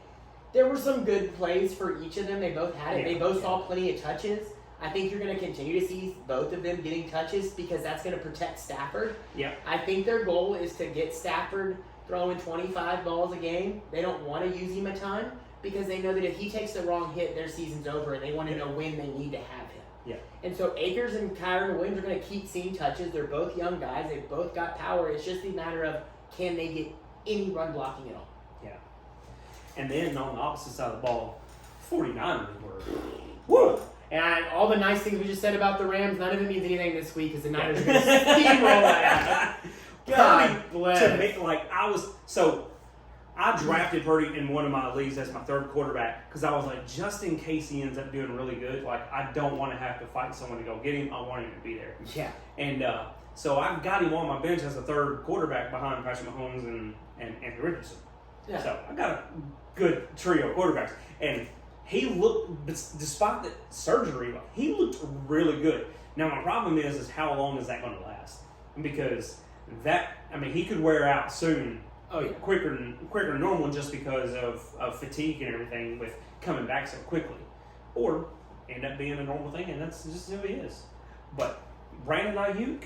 there were some good plays for each of them. They both had it. Yeah, They both yeah. saw plenty of touches. I think you're going to continue to see both of them getting touches because that's going to protect Stafford. Yeah. I think their goal is to get Stafford throwing 25 balls a game. They don't want to use him a ton because they know that if he takes the wrong hit, their season's over, and they want to know when they need to have him. Yeah. And so Akers and Kyron Williams are going to keep seeing touches. They're both young guys. They've both got power. It's just a matter of can they get any run blocking at all. Yeah. And then on the opposite side of the ball, 49ers were woo. And all the nice things we just said about the Rams, none of it means anything this week because the Niners are going to steamroll that. God bless. To me, I drafted Purdy in one of my leagues as my third quarterback because I was like, just in case he ends up doing really good, like I don't want to have to fight someone to go get him. I want him to be there. Yeah. And so I've got him on my bench as a third quarterback behind Patrick Mahomes and Anthony Richardson. Yeah. So I got a good trio of quarterbacks. And he looked, despite the surgery, he looked really good. Now my problem is how long is that going to last? Because he could wear out soon. Oh, yeah. Quicker than normal just because of fatigue and everything with coming back so quickly. Or end up being a normal thing, and that's just who he is. But Brandon Ayuk.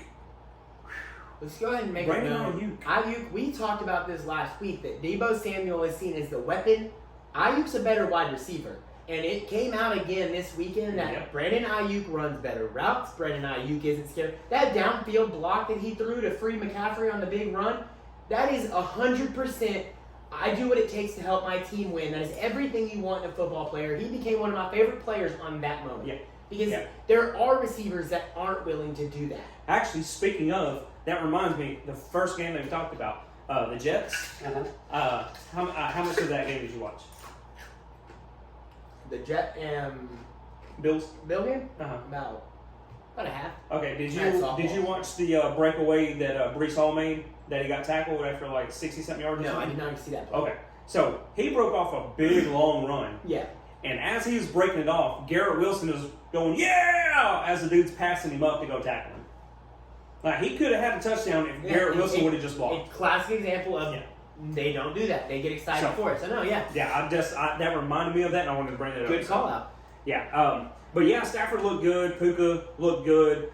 Let's go ahead and make Brandon it known. Ayuk. We talked about this last week that Deebo Samuel is seen as the weapon. Ayuk's a better wide receiver. And it came out again this weekend that Yep. Brandon Ayuk runs better routes. Brandon Ayuk isn't scared. That downfield block that he threw to free McCaffrey on the big run, that is 100%. I do what it takes to help my team win. That is everything you want in a football player. He became one of my favorite players on that moment. Yeah. Because Yeah. there are receivers that aren't willing to do that. Actually, speaking of, that reminds me, the first game that we talked about, the Jets. How much of that game did you watch? The Jet Bills. Bill game? Uh-huh. About a half. Okay, That's did softball. you watch the breakaway that Brees Hall made that he got tackled after like 60-something yards? or No, I something? did not see that play. Okay, so he broke off a big long run, Yeah. and as he was breaking it off, Garrett Wilson was going yeah as the dude's passing him up to go tackle him. Like he could have had a touchdown if Garrett Wilson would have just A walked. classic example of Yeah. they don't do that. They get excited So- for it. So no, yeah. Yeah, that reminded me of that, and I wanted to bring it up. Good call out. Yeah, but yeah, Stafford looked good. Puka looked good.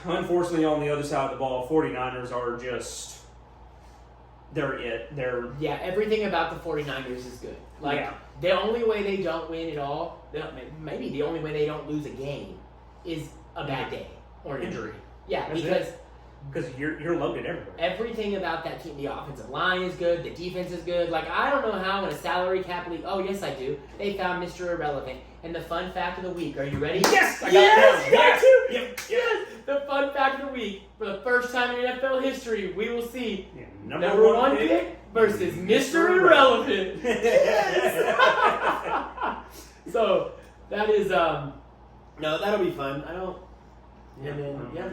Unfortunately, on the other side of the ball, 49ers are just, they're it. They're, Yeah, everything about the 49ers is good. Like, Yeah. the only way they don't win at all, maybe the only way they don't lose a game is a bad day or an injury. Yeah, That's because because you're loaded everywhere. everything about that team, the offensive line is good, the defense is good. Like, I don't know how in a salary cap league, oh, yes, I do, they found Mr. Irrelevant. And the fun fact of the week, are you ready? Yes! I got Yes, it you down. got Yes! to. Yep, Yes! The fun fact of the week, for the first time in NFL history, we will see Yeah, number one pick versus Mr. Irrelevant. So, that is, no, that'll be fun. I don't, and then, yeah,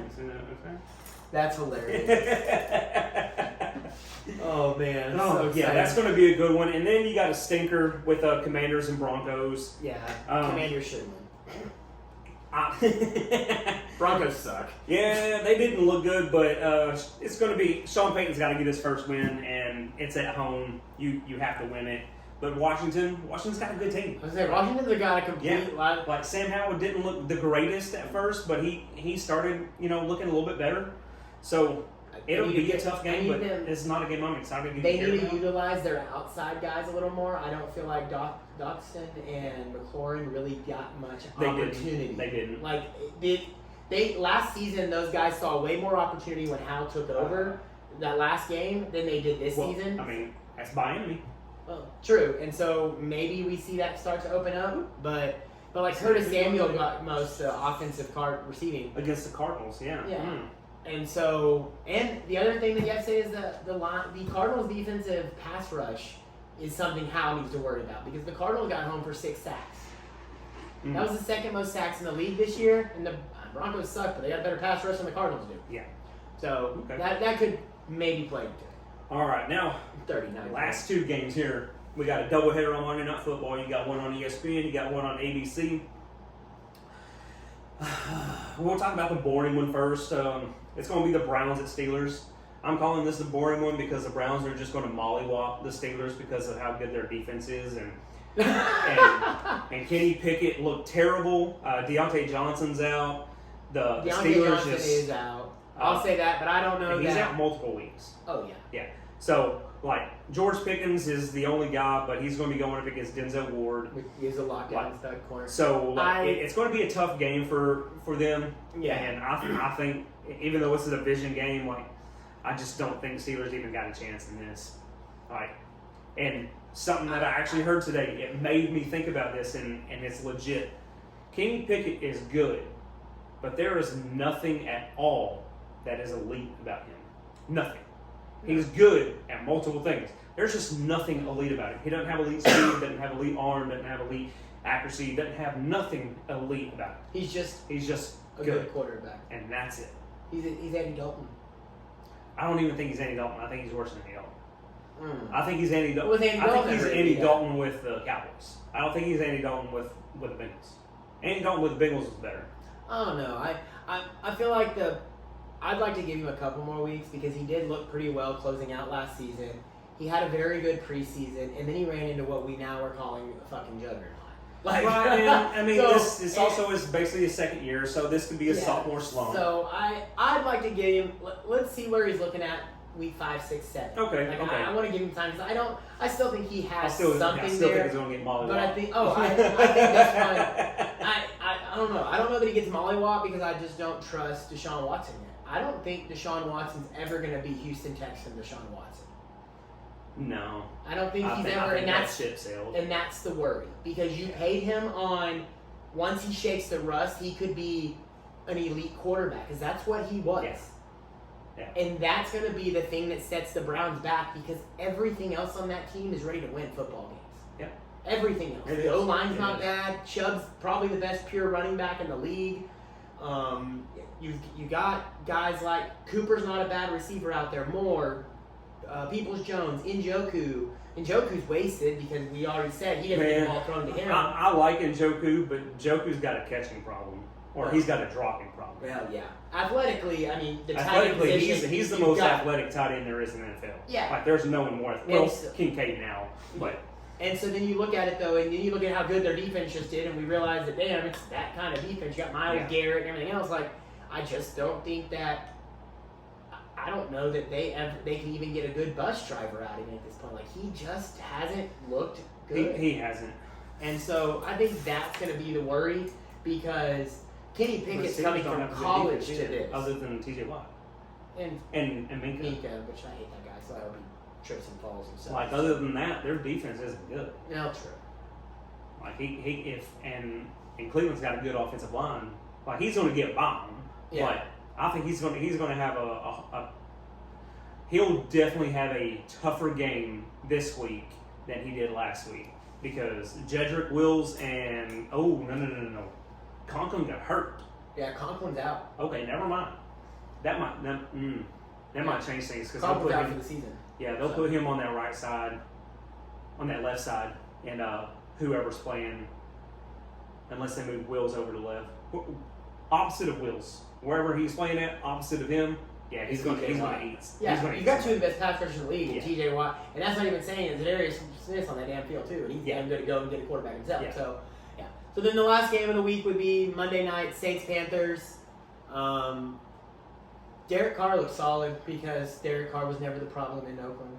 that's hilarious. Oh, man. Oh, so yeah, exciting. that's going to be a good one. And then you got a stinker with Commanders and Broncos. Yeah, Um, Commanders should win. I- Broncos suck. Yeah, they didn't look good, but it's going to be Sean Payton's got to get his first win, and it's at home. You have to win it. But Washington's got a good team. I was saying, Washington's got a complete Yeah. lot. Like Sam Howell didn't look the greatest at first, but he started looking a little bit better. So it'll be a tough game, but it's not a game I'm excited to They hear need to about. utilize their outside guys a little more. I don't feel like Doxson and McLaurin really got much opportunity. They didn't. Like they last season, those guys saw way more opportunity when Howell took over that last game than they did this Well, season. I mean, that's Miami. Well, true, and so maybe we see that start to open up, but like Curtis Samuel got most offensive card receiving. Against the Cardinals, yeah. Yeah. Mm. And so, and the other thing that you have to say is that the Cardinals' defensive pass rush is something Howell needs to worry about because the Cardinals got home for 6 sacks. Mm. That was the second most sacks in the league this year, and the Broncos suck, but they got a better pass rush than the Cardinals do. Yeah. So Okay. that could maybe play into it. All right, now 39. last 2 games here. We got a doubleheader on Monday Night Football. You got one on ESPN. You got one on ABC. We'll talk about the boring one first. It's going to be the Browns at Steelers. I'm calling this a boring one because the Browns are just going to mollywop the Steelers because of how good their defense is, and Kenny Pickett looked terrible. Deontay Johnson's out. The Deontay Steelers Johnson is out. I'll say that, but I don't know he's that. out multiple weeks. Oh yeah. Yeah. So like George Pickens is the only guy, but he's going to be going up against Denzel Ward. He's a lockdown stud corner. So it's going to be a tough game for them. Yeah. And I think even though it's a division game, like I just don't think Steelers even got a chance in this. Like, and something that I actually heard today, it made me think about this, and it's legit. Kenny Pickett is good, but there is nothing at all that is elite about him. Nothing. He's good at multiple things. There's just nothing elite about him. He doesn't have elite speed, doesn't have elite arm, doesn't have elite accuracy, doesn't have nothing elite about him. He's just a good quarterback. And that's it. He's Andy Dalton. I don't even think he's Andy Dalton. I think he's worse than Andy Dalton. I think he's Andy Dalton. I think he's Dalton Andy Dalton with the Cowboys. I don't think he's Andy Dalton with the Bengals. Andy Dalton with the Bengals is better. I don't know. I feel like I'd like to give him a couple more weeks because he did look pretty well closing out last season. He had a very good preseason, and then he ran into what we now are calling a fucking juggernaut. Like, right, and I mean, so, this also is basically his second year, so this could be a sophomore slump. So I'd like to give him. Let's see where he's looking at week 5, 6, 7. Okay. Like, okay. I want to give him time because I still think he has something I still there. think he's going to get mollywop. But I think I think this one. I don't know. I don't know that he gets mollywop because I just don't trust Deshaun Watson yet. I don't think Deshaun Watson's ever going to be Houston Texan Deshaun Watson. No. I don't think he's ever, and that's the worry because you paid him on. Once he shakes the rust, he could be an elite quarterback because that's what he was. Yeah. And that's going to be the thing that sets the Browns back because everything else on that team is ready to win football games. Yeah. Everything else. The O-line's not bad. Chubb's probably the best pure running back in the league. You got guys like Cooper's not a bad receiver out there. Moore, Peoples-Jones, Njoku. Njoku's wasted because we already said he doesn't get the ball thrown to him. I like Njoku, but Njoku's got a catching problem. Or he's got a dropping problem. Well, yeah. Athletically, I mean, the tight end athletically, position, he's the most athletic tight end there is in the NFL. Yeah. Like, there's no one more athletic. Well, Kincaid now, but... And so then you look at it, though, and then you look at how good their defense just did, and we realize that, damn, it's that kind of defense. You got Myles Garrett and everything else. Like, I just don't think that... I don't know that they can even get a good bus driver out of him at this point. Like, he just hasn't looked good. He hasn't. And so I think that's going to be the worry because Kenny Pickett's coming from college to this. Other than TJ Watt. And Minka. Which I hate that guy, so I hope he trips and falls himself. Like, other than that, their defense isn't good. No, true. Like, and Cleveland's got a good offensive line. Like, he's going to get bombed. Yeah. But I think he's going to have he'll definitely have a tougher game this week than he did last week because Jedrick Wills and no, Conklin got hurt. Yeah, Conklin's out. Okay, never mind. That might change things because Conklin's out for the season. Yeah, they'll put him on that right side, on that left side, and whoever's playing, unless they move Wills over to left, opposite of Wills. Wherever he's playing at, opposite of him, yeah, he's going to eat. Yeah, you got two of the best pass rushers in the league, TJ Watt, and that's not even saying that Zadarius Smith's on that damn field too, and he's damn good to go and get a quarterback himself. Yeah. So, yeah. So then the last game of the week would be Monday night, Saints-Panthers. Derek Carr looks solid because Derek Carr was never the problem in Oakland.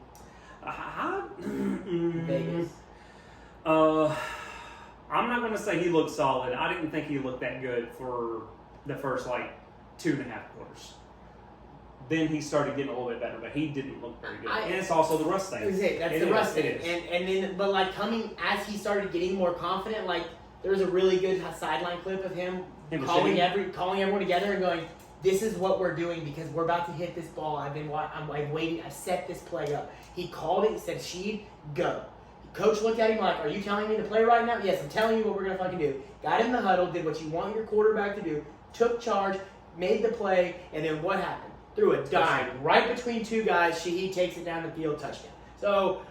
Vegas. I'm not going to say he looked solid. I didn't think he looked that good for the first 2.5 quarters. Then he started getting a little bit better, but he didn't look very good. And it's also the rust thing. That's the rust thing. And then, but coming as he started getting more confident, there was a really good sideline clip of him calling everyone together and going, "This is what we're doing because we're about to hit this ball. I'm waiting. I set this play up." He called it. He said, "Sheed, go." Coach looked at him like, "Are you telling me to play right now?" "Yes, I'm telling you what we're gonna fucking do." Got in the huddle, did what you want your quarterback to do, took charge, made the play, and then what happened? Threw a dime right between two guys. Shaheed takes it down the field, touchdown. So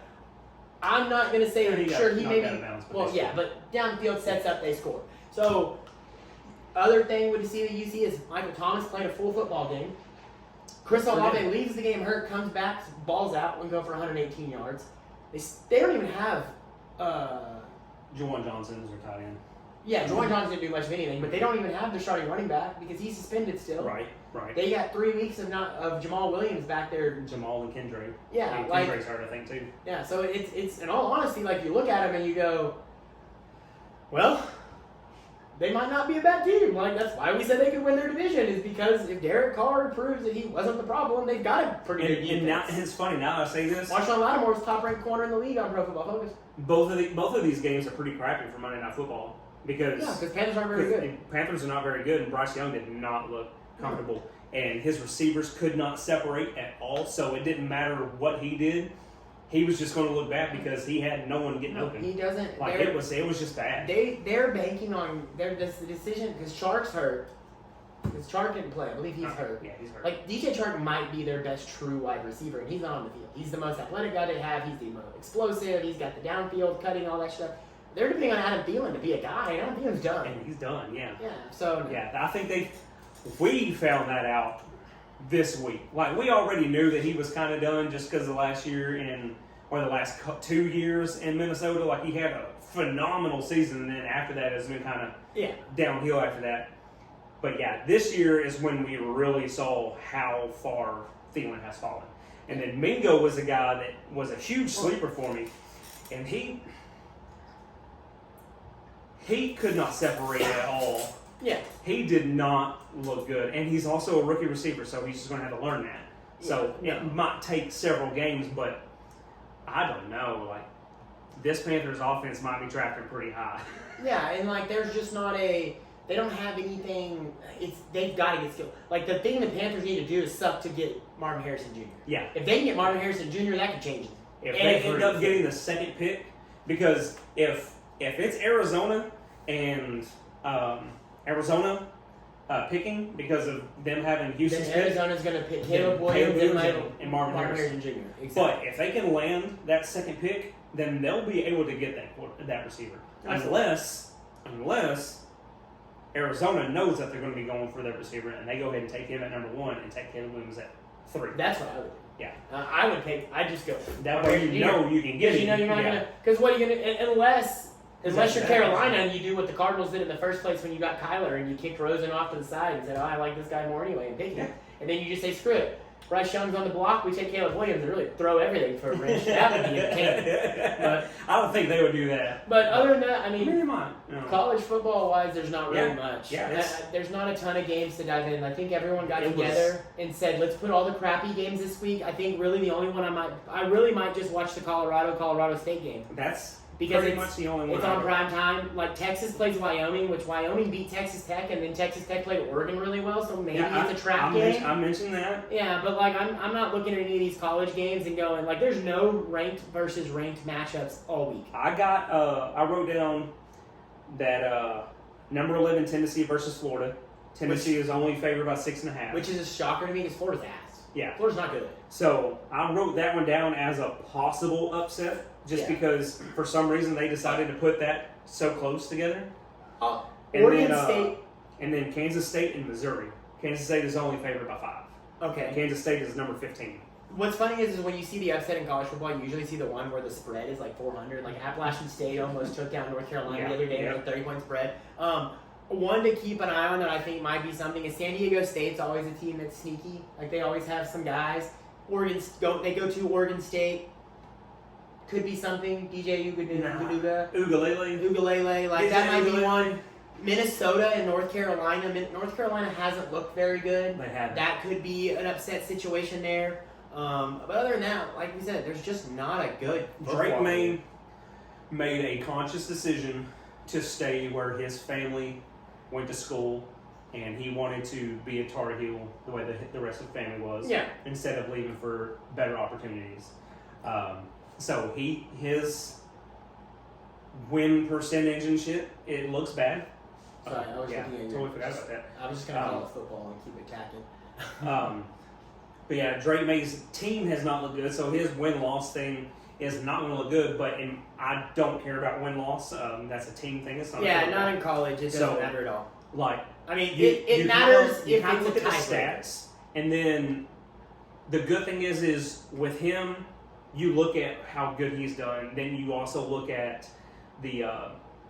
I'm not gonna say I'm sure he maybe. But down the field sets up, they score. So other thing would see that you see is Michael Thomas playing a full football game. Chris Olave leaves the game hurt, comes back, balls out, and go for 118 yards. They don't even have. Juwan Johnson is their tight end. Yeah, Juwan Johnson didn't do much of anything, but they don't even have their starting running back because he's suspended still. Right. They got 3 weeks of Jamal Williams back there. Jamal and Kendra. Yeah, and like Kendra's hurt, I think, too. Yeah, so it's in all honesty, like you look at him and you go, well, they might not be a bad team. Like that's why we said they could win their division is because if Derek Carr proves that he wasn't the problem, they've got a pretty good defense. And now it's funny. Now that I say this, Marshawn Lattimore's top-ranked corner in the league on Pro Football Focus. both of these games are pretty crappy for Monday Night Football because Panthers aren't very good. Panthers are not very good, and Bryce Young did not look comfortable, and his receivers could not separate at all. So it didn't matter what he did. He was just going to look bad because he had no one getting open. He doesn't. Like it was just bad. They're banking on the decision because Chark's hurt. Because Chark didn't play. I believe he's hurt. Yeah, he's hurt. Like DJ Chark might be their best true wide receiver, and he's not on the field. He's the most athletic guy they have. He's the most explosive. He's got the downfield cutting, all that stuff. They're depending on Adam Thielen to be a guy, and Adam Thielen's done. And he's done. Yeah. Yeah. So yeah, I think we found that out this week. Like we already knew that he was kind of done just because of last year or the last 2 years in Minnesota. Like he had a phenomenal season, and then after that it's been kind of downhill after that. But yeah, this year is when we really saw how far Thielen has fallen. And then Mingo was a guy that was a huge sleeper for me, and he could not separate at all. Yeah. He did not look good, and he's also a rookie receiver, so he's just going to have to learn that. So it might take several games, but I don't know. Like this Panthers offense might be drafted pretty high. Yeah, and like there's just not they don't have anything. They've got to get skill. Like the thing the Panthers need to do is suck to get Marvin Harrison Jr. Yeah. If they can get Marvin Harrison Jr., that could change it. If they end up getting the second pick, because if it's Arizona and picking because of them having Houston's then Arizona's going to pick Caleb Williams and Marvin Harrison Jr. Exactly. But if they can land that second pick, then they'll be able to get that receiver. Unless Arizona knows that they're going to be going for that receiver, and they go ahead and take him at number 1 and take Caleb Williams at 3. That's what I would do. Yeah. I would take. I just go. That way you know you can get Because him. you know you're not going to. Because what are you going to. Unless you're Carolina and you do what the Cardinals did in the first place when you got Kyler and you kicked Rosen off to the side and said, I like this guy more anyway, and pick him. And then you just say, screw it. Bryce Young's on the block, we take Caleb Williams and really throw everything for a wrench. That would be entertaining. But I don't think they would do that. But other than that, I mean, they might. No. College football-wise, there's not really much. Yeah, there's not a ton of games to dive in. I think everyone got together and said, let's put all the crappy games this week. I think really the only one I really might just watch the Colorado State game. That's because pretty much the only one. It's on prime time. Like Texas plays Wyoming, which Wyoming beat Texas Tech, and then Texas Tech played Oregon really well. So maybe it's a trap game. I mentioned that. Yeah, but like I'm not looking at any of these college games and going like there's no ranked versus ranked matchups all week. I wrote down that number 11 Tennessee versus Florida. Tennessee is only favored by 6.5, which is a shocker to me because Florida's ass. Yeah, Florida's not good. So I wrote that one down as a possible upset. Just because, for some reason, they decided to put that so close together. Oregon State. And then Kansas State and Missouri. Kansas State is only favored by 5. Okay. Kansas State is number 15. What's funny is when you see the upset in college football, you usually see the one where the spread is like 400. Like Appalachian State almost took down North Carolina the other day with a 30-point spread. One to keep an eye on that I think might be something is San Diego State's always a team that's sneaky. Like they always have some guys. They go to Oregon State. Could be something. DJ Ugalele. Like that might be one. Minnesota and North Carolina. North Carolina hasn't looked very good. They haven't. That could be an upset situation there. But other than that, like we said, there's just not a good. Drake May made a conscious decision to stay where his family went to school, and he wanted to be a Tar Heel the way the rest of the family was. Yeah. Instead of leaving for better opportunities. So his win percentage and shit, it looks bad. Sorry, I was looking at totally forgot about that. I was just gonna call it football and keep it tacking. But yeah, Drake May's team has not looked good, so his win-loss thing is not going to look good. But I don't care about win-loss. That's a team thing. It's not. Yeah, not in college. It doesn't matter at all. Like, I mean, it matters if you have to it's look a at the tiebreaker. stats, and then the good thing is with him, you look at how good he's done. Then you also look at the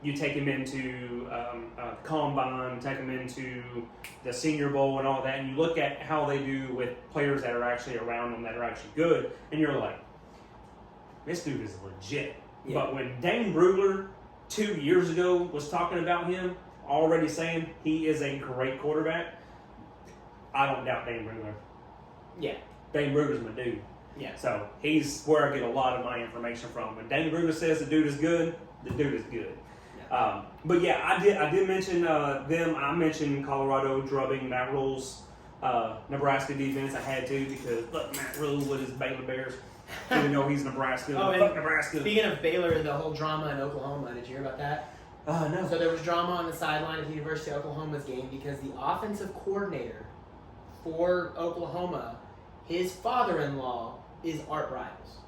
you take him into combine, take him into the Senior Bowl and all that, and you look at how they do with players that are actually around them that are actually good, and you're like, this dude is legit. Yeah. But when Dane Brugler 2 years ago was talking about him, already saying he is a great quarterback, I don't doubt Dane Brugler. Yeah. Dane Brugler's my dude. Yeah. So he's where I get a lot of my information from. When Dane Brugler says the dude is good, the dude is good. Yeah. But yeah, I did mention them. I mentioned Colorado drubbing Matt Rule's Nebraska defense. I had to because look, Matt Rule with his Baylor Bears. Even though he's Nebraska. Oh, Fuck and Nebraska. Speaking of Baylor, the whole drama in Oklahoma, did you hear about that? No. So there was drama on the sideline of the University of Oklahoma's game because the offensive coordinator for Oklahoma, his father-in-law is Art Briles.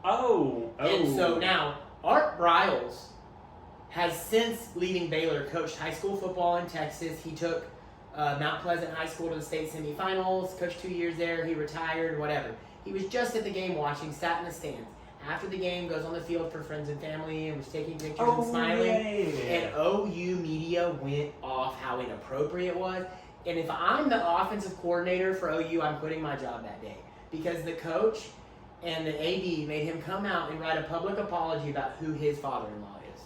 Oh. And so now, Art Briles has since leaving Baylor coached high school football in Texas. He took Mount Pleasant High School to the state semifinals, coached 2 years there, he retired, whatever. He was just at the game watching, sat in the stands. After the game, goes on the field for friends and family and was taking pictures and smiling. Yeah. And OU media went off how inappropriate it was. And if I'm the offensive coordinator for OU, I'm quitting my job that day. Because the coach and the AD made him come out and write a public apology about who his father-in-law is.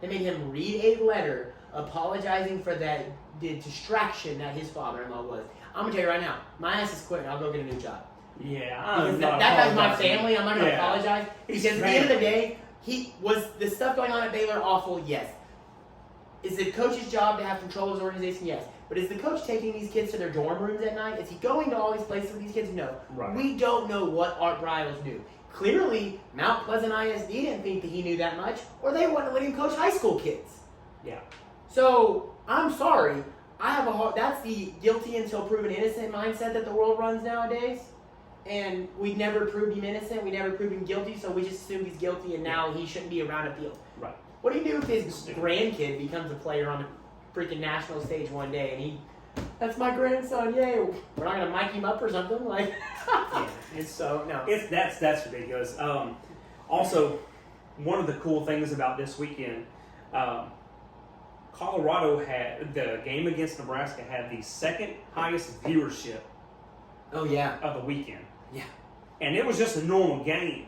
They made him read a letter apologizing for the distraction that his father-in-law was. I'm going to tell you right now, my ass is quitting. I'll go get a new job. Yeah. Because that guy's my family. I'm not going to apologize. He's Because at the end of the day, he was the stuff going on at Baylor awful? Yes. Is the coach's job to have control of his organization? Yes. But is the coach taking these kids to their dorm rooms at night? Is he going to all these places with these kids? No. Right. We don't know what Art Briles knew. Clearly, Mount Pleasant ISD didn't think that he knew that much, or they wouldn't let him coach high school kids. Yeah. So, I'm sorry. That's the guilty until proven innocent mindset that the world runs nowadays. And we never proved him innocent, we never proved him guilty, so we just assumed he's guilty and now he shouldn't be around a field. Right. What do you do if his grandkid becomes a player on the freaking national stage one day and that's my grandson, yay, we're not going to mic him up or something? Like, Yeah. That's ridiculous. Also, one of the cool things about this weekend, Colorado had the game against Nebraska had the second highest viewership Oh, yeah. of the weekend. Yeah. And it was just a normal game.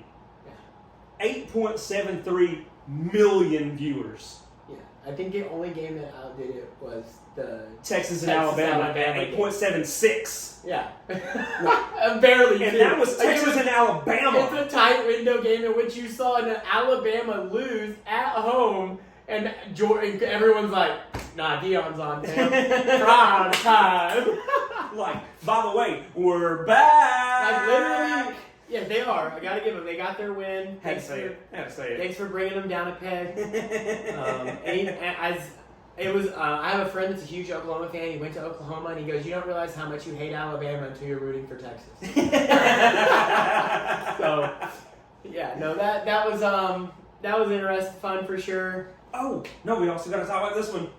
Yeah. 8.73 million viewers. Yeah. I think the only game that outdid it was the Texas and Texas, Alabama Alabama at 8.76. Yeah. Barely. And too. that was Like, Texas and Alabama. It's a tight window game in which you saw an Alabama lose at home, and everyone's like, nah, Deion's on prime time. Like, by the way, we're back. Like, literally, yeah, they are. I gotta give them. They got their win. Had to say it. Thanks for bringing them down a peg. I have a friend that's a huge Oklahoma fan. He went to Oklahoma and he goes, "You don't realize how much you hate Alabama until you're rooting for Texas." So, yeah, no, that was interesting, fun for sure. Oh no, we also got to talk about this one.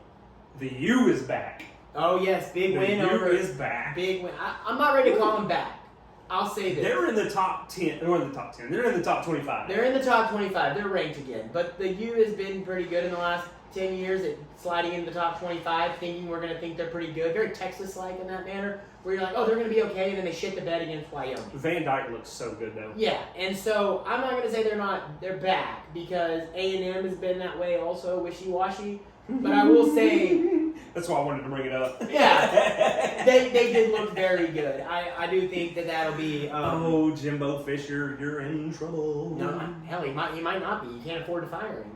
The U is back. Oh yes, big The win U over. is back. Big win. I'm not ready to call them back. I'll say this. They're in the top 10. They're in the top 10. They're in the top 25. They're in the top 25. They're ranked again. But the U has been pretty good in the last 10 years at sliding into the top 25, thinking we're going to think they're pretty good. Very Texas-like in that manner, where you're like, oh, they're going to be okay, and then they shit the bed against Wyoming. Van Dyke looks so good, though. Yeah, and so I'm not going to say they're back, because A&M has been that way also, wishy-washy. But I will say... That's why I wanted to bring it up. Yeah, they did look very good. I do think that'll be... oh, Jimbo Fisher, you're in trouble. No, hell, he might not be. You can't afford to fire him.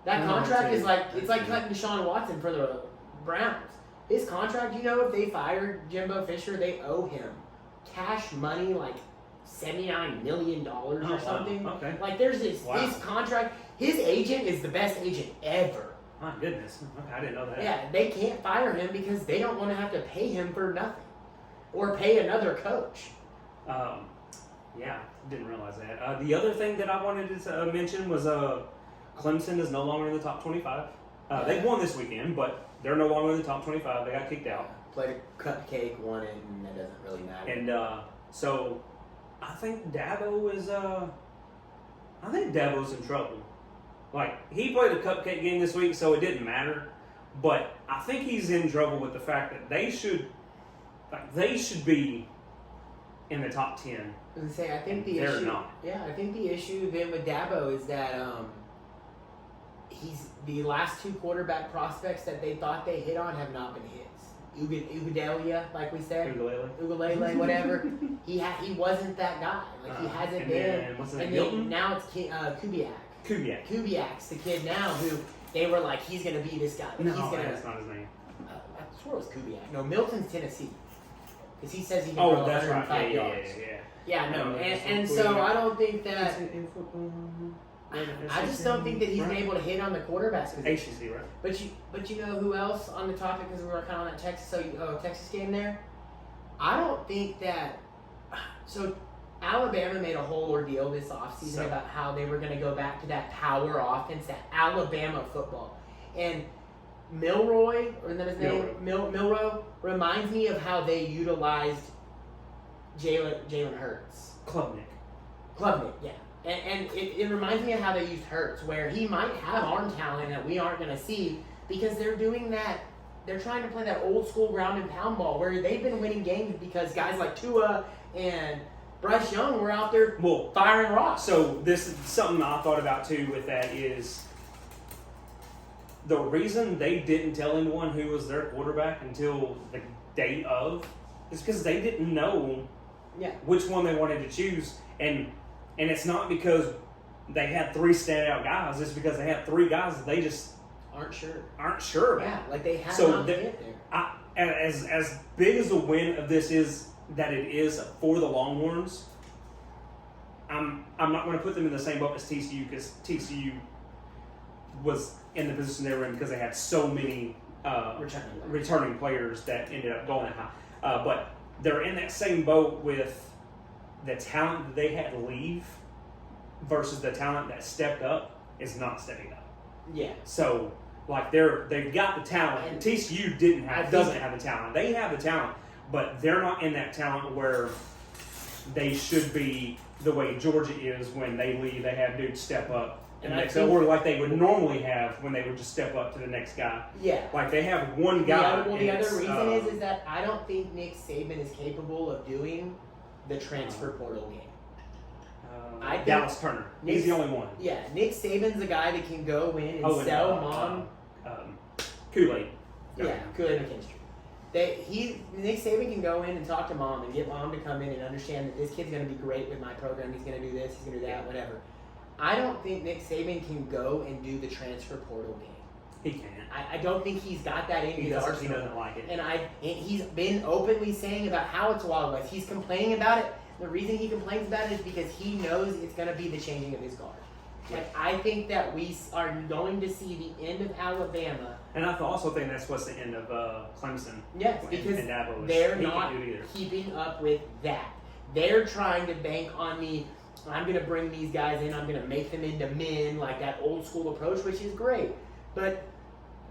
That contract is like, it's like cutting Deshaun Watson for the Browns. His contract, if they fired Jimbo Fisher, they owe him cash money like $79 million or something. Wow. Okay. Like there's his contract. His agent is the best agent ever. My goodness. Okay, I didn't know that. Yeah, they can't fire him because they don't want to have to pay him for nothing. Or pay another coach. Yeah, didn't realize that. The other thing that I wanted to mention was Clemson is no longer in the top 25. They won this weekend, but they're no longer in the top 25. They got kicked out. Played a cupcake, won it, and that doesn't really matter. And So I think Dabo is I think Dabo's in trouble. Like, he played a cupcake game this week, so it didn't matter. But I think he's in trouble with the fact that they should be in the top 10. I was gonna say, I think the They're issue. not. Yeah, I think the issue then with Dabo is that he's the last two quarterback prospects that they thought they hit on have not been hits. Ugadelia, like we said, Ugalele, whatever. He wasn't that guy. Like he hasn't and been. then, what's his And name? then Milton? now it's Kubiak. Kubiak. Kubiak's the kid now who they were like, he's gonna be this guy. No, he's gonna. that's not his name. I swore it was Kubiak. No, Milton's Tennessee. Because he says he can Oh, throw that's right. 105 Yeah, yards. yeah. Yeah, no, No, and that's so not I don't think that. In football. I just don't think that he's been able to hit on the quarterbacks position. ACC, right? But you know who else on the topic, because we were kind of on that Texas game there. I don't think that. So Alabama made a whole ordeal this offseason about how they were going to go back to that power offense, that Alabama football, and Milroy, or is that his name? Milroy reminds me of how they utilized Jalen Hurts. Klubnik, yeah. And it reminds me of how they used Hurts, where he might have arm talent that we aren't going to see because they're doing that. They're trying to play that old school ground and pound ball where they've been winning games because guys like Tua and Bryce Young were out there firing rocks. So this is something I thought about too with that is the reason they didn't tell anyone who was their quarterback until the day of is because they didn't know which one they wanted to choose. And it's not because they had three standout guys. It's because they had three guys that they just aren't sure about. Yeah, like they have so not get there. As big as the win of this is that it is for the Longhorns, I'm not going to put them in the same boat as TCU because TCU was in the position they were in because they had so many returning players that ended up going high. But they're in that same boat with the talent that they had leave versus the talent that stepped up is not stepping up. Yeah. So like they've got the talent. And TCU doesn't have the talent. They have the talent, but they're not in that talent where they should be the way Georgia is when they leave. They have dudes step up. Or like they would normally have when they would just step up to the next guy. Yeah. Like they have one guy. The other reason is that I don't think Nick Saban is capable of doing the transfer portal game. Dallas Turner. He's the only one. Yeah, Nick Saban's the guy that can go in and sell mom. Kool-Aid. Kool-Aid McKinstry. Nick Saban can go in and talk to mom and get mom to come in and understand that this kid's going to be great with my program. He's going to do this. He's going to do that. Whatever. I don't think Nick Saban can go and do the transfer portal game. He can't. I don't think he's got that in his arsenal. He doesn't like it. And he's been openly saying about how it's Wild West. He's complaining about it. The reason he complains about it is because he knows it's going to be the changing of his guard. Like, I think that we are going to see the end of Alabama. And I also think that's what's the end of Clemson. Yes, because they're not keeping up with that. They're trying to bank on I'm going to bring these guys in, I'm going to make them into men, like that old school approach, which is great. But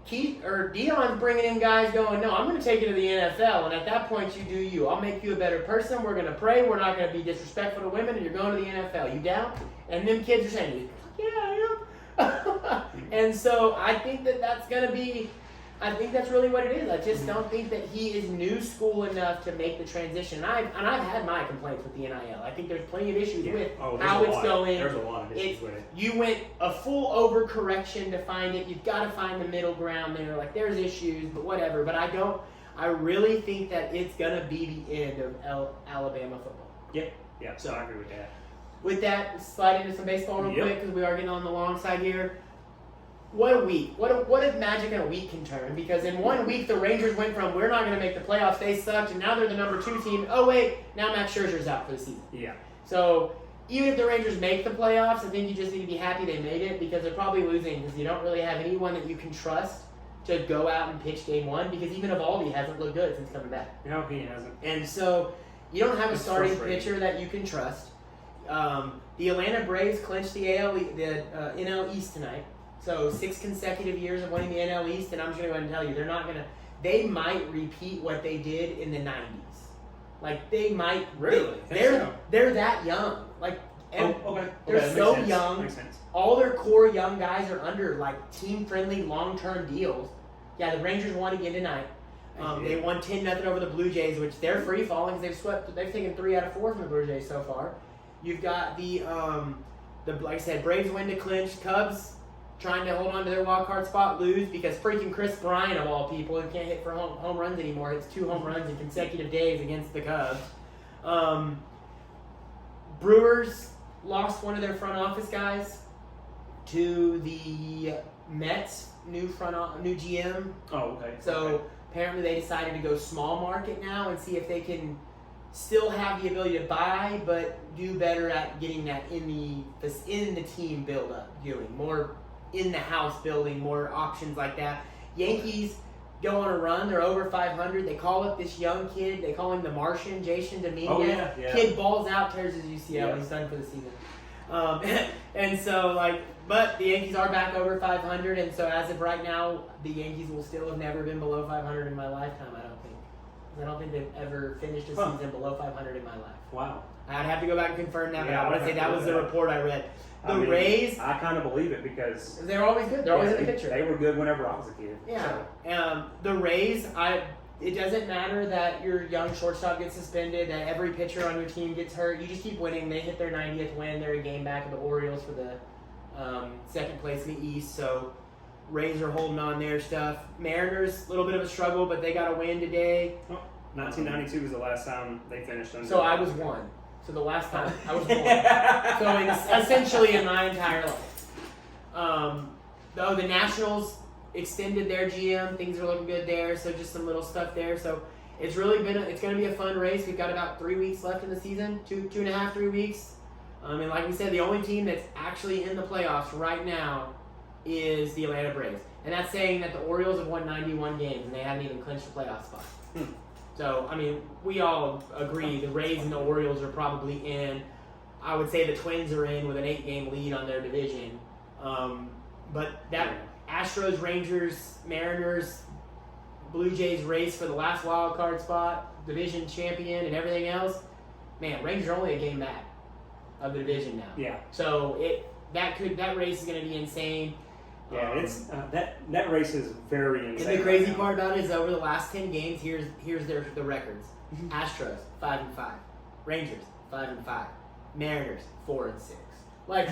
Deion's bringing in guys going, no, I'm going to take you to the NFL, and at that point you do you. I'll make you a better person. We're going to pray. We're not going to be disrespectful to women, and you're going to the NFL. You down? And them kids are saying, yeah, I am. And so I think that's going to be, I think that's really what it is. I just don't think that he is new school enough to make the transition. And I've had my complaints with the NIL. I think there's plenty of issues with how it's going. There's a lot of issues with it. You went a full overcorrection to find it. You've got to find the middle ground there. Like, there's issues, but whatever. But I really think that it's going to be the end of Alabama football. Yeah, so I agree with that. With that, let's slide into some baseball real quick because we are getting on the long side here. What a week. What if magic in a week can turn? Because in 1 week, the Rangers went from, we're not going to make the playoffs, they sucked, and now they're the number 2 team. Oh, wait, now Max Scherzer's out for the season. Yeah. So, even if the Rangers make the playoffs, I think you just need to be happy they made it because they're probably losing because you don't really have anyone that you can trust to go out and pitch game 1 because even Eovaldi hasn't looked good since coming back. No, he hasn't. And so, you don't have a starting pitcher that you can trust. The Atlanta Braves clinched the NL East tonight. So 6 consecutive years of winning the NL East, and I'm just going to go ahead and tell you, they might repeat what they did in the 90s. Like they might Really? They're that young. Like and okay. they're Okay, that so makes sense. young. Makes sense. All their core young guys are under like team-friendly long-term deals. Yeah, the Rangers won again tonight. They won 10-0 over the Blue Jays, which they're free falling because they've taken 3 out of 4 from the Blue Jays so far. You've got the like I said, Braves win to clinch. Cubs trying to hold on to their wild card spot, lose because freaking Chris Bryant of all people, who can't hit for home runs anymore, hits 2 home runs in consecutive days against the Cubs. Brewers lost one of their front office guys to the Mets new GM. Oh, okay. So apparently they decided to go small market now and see if they can still have the ability to buy, but do better at getting that in the team build up, doing more in the house building, more options like that. Yankees go on a run. They're over 500. They call up this young kid. They call him the Martian, Jason Dominguez. Oh, yeah. Kid balls out, tears his UCL. Yeah. He's done for the season. And so, but the Yankees are back over 500, and so as of right now, the Yankees will still have never been below 500 in my lifetime, I don't think. I don't think they've ever finished a season below 500 in my life. Wow. I'd have to go back and confirm that, but Yeah, I want to say that was the report I read. The Rays, I kind of believe it because they're always good. They're always in the picture. They were good whenever I was a kid. Yeah. So. The Rays, it doesn't matter that your young shortstop gets suspended, that every pitcher on your team gets hurt. You just keep winning. They hit their 90th win. They're a game back of the Orioles for the second place in the East. So Rays are holding on their stuff. Mariners, a little bit of a struggle, but they got a win today. 1992 was the last time they finished under. So I was 1. So the last time I was 1. So it's essentially in my entire life. Though the Nationals extended their GM, things are looking good there. So just some little stuff there. So it's really it's going to be a fun race. We've got about 3 weeks left in the season, 2.5, 3 weeks. And like we said, the only team that's actually in the playoffs right now is the Atlanta Braves, and that's saying that the Orioles have won 91 games and they haven't even clinched the playoff spot. So, I mean, we all agree the Rays and the Orioles are probably in. I would say the Twins are in with an 8-game lead on their division. But that Astros, Rangers, Mariners, Blue Jays race for the last wild card spot, division champion, and everything else, man, Rangers are only a game back of the division now. Yeah. So that race is going to be insane. Yeah, it's that race is very insane. And the crazy part about it is over the last 10 games, here's the records. Astros 5-5, Rangers 5-5, Mariners 4-6. Like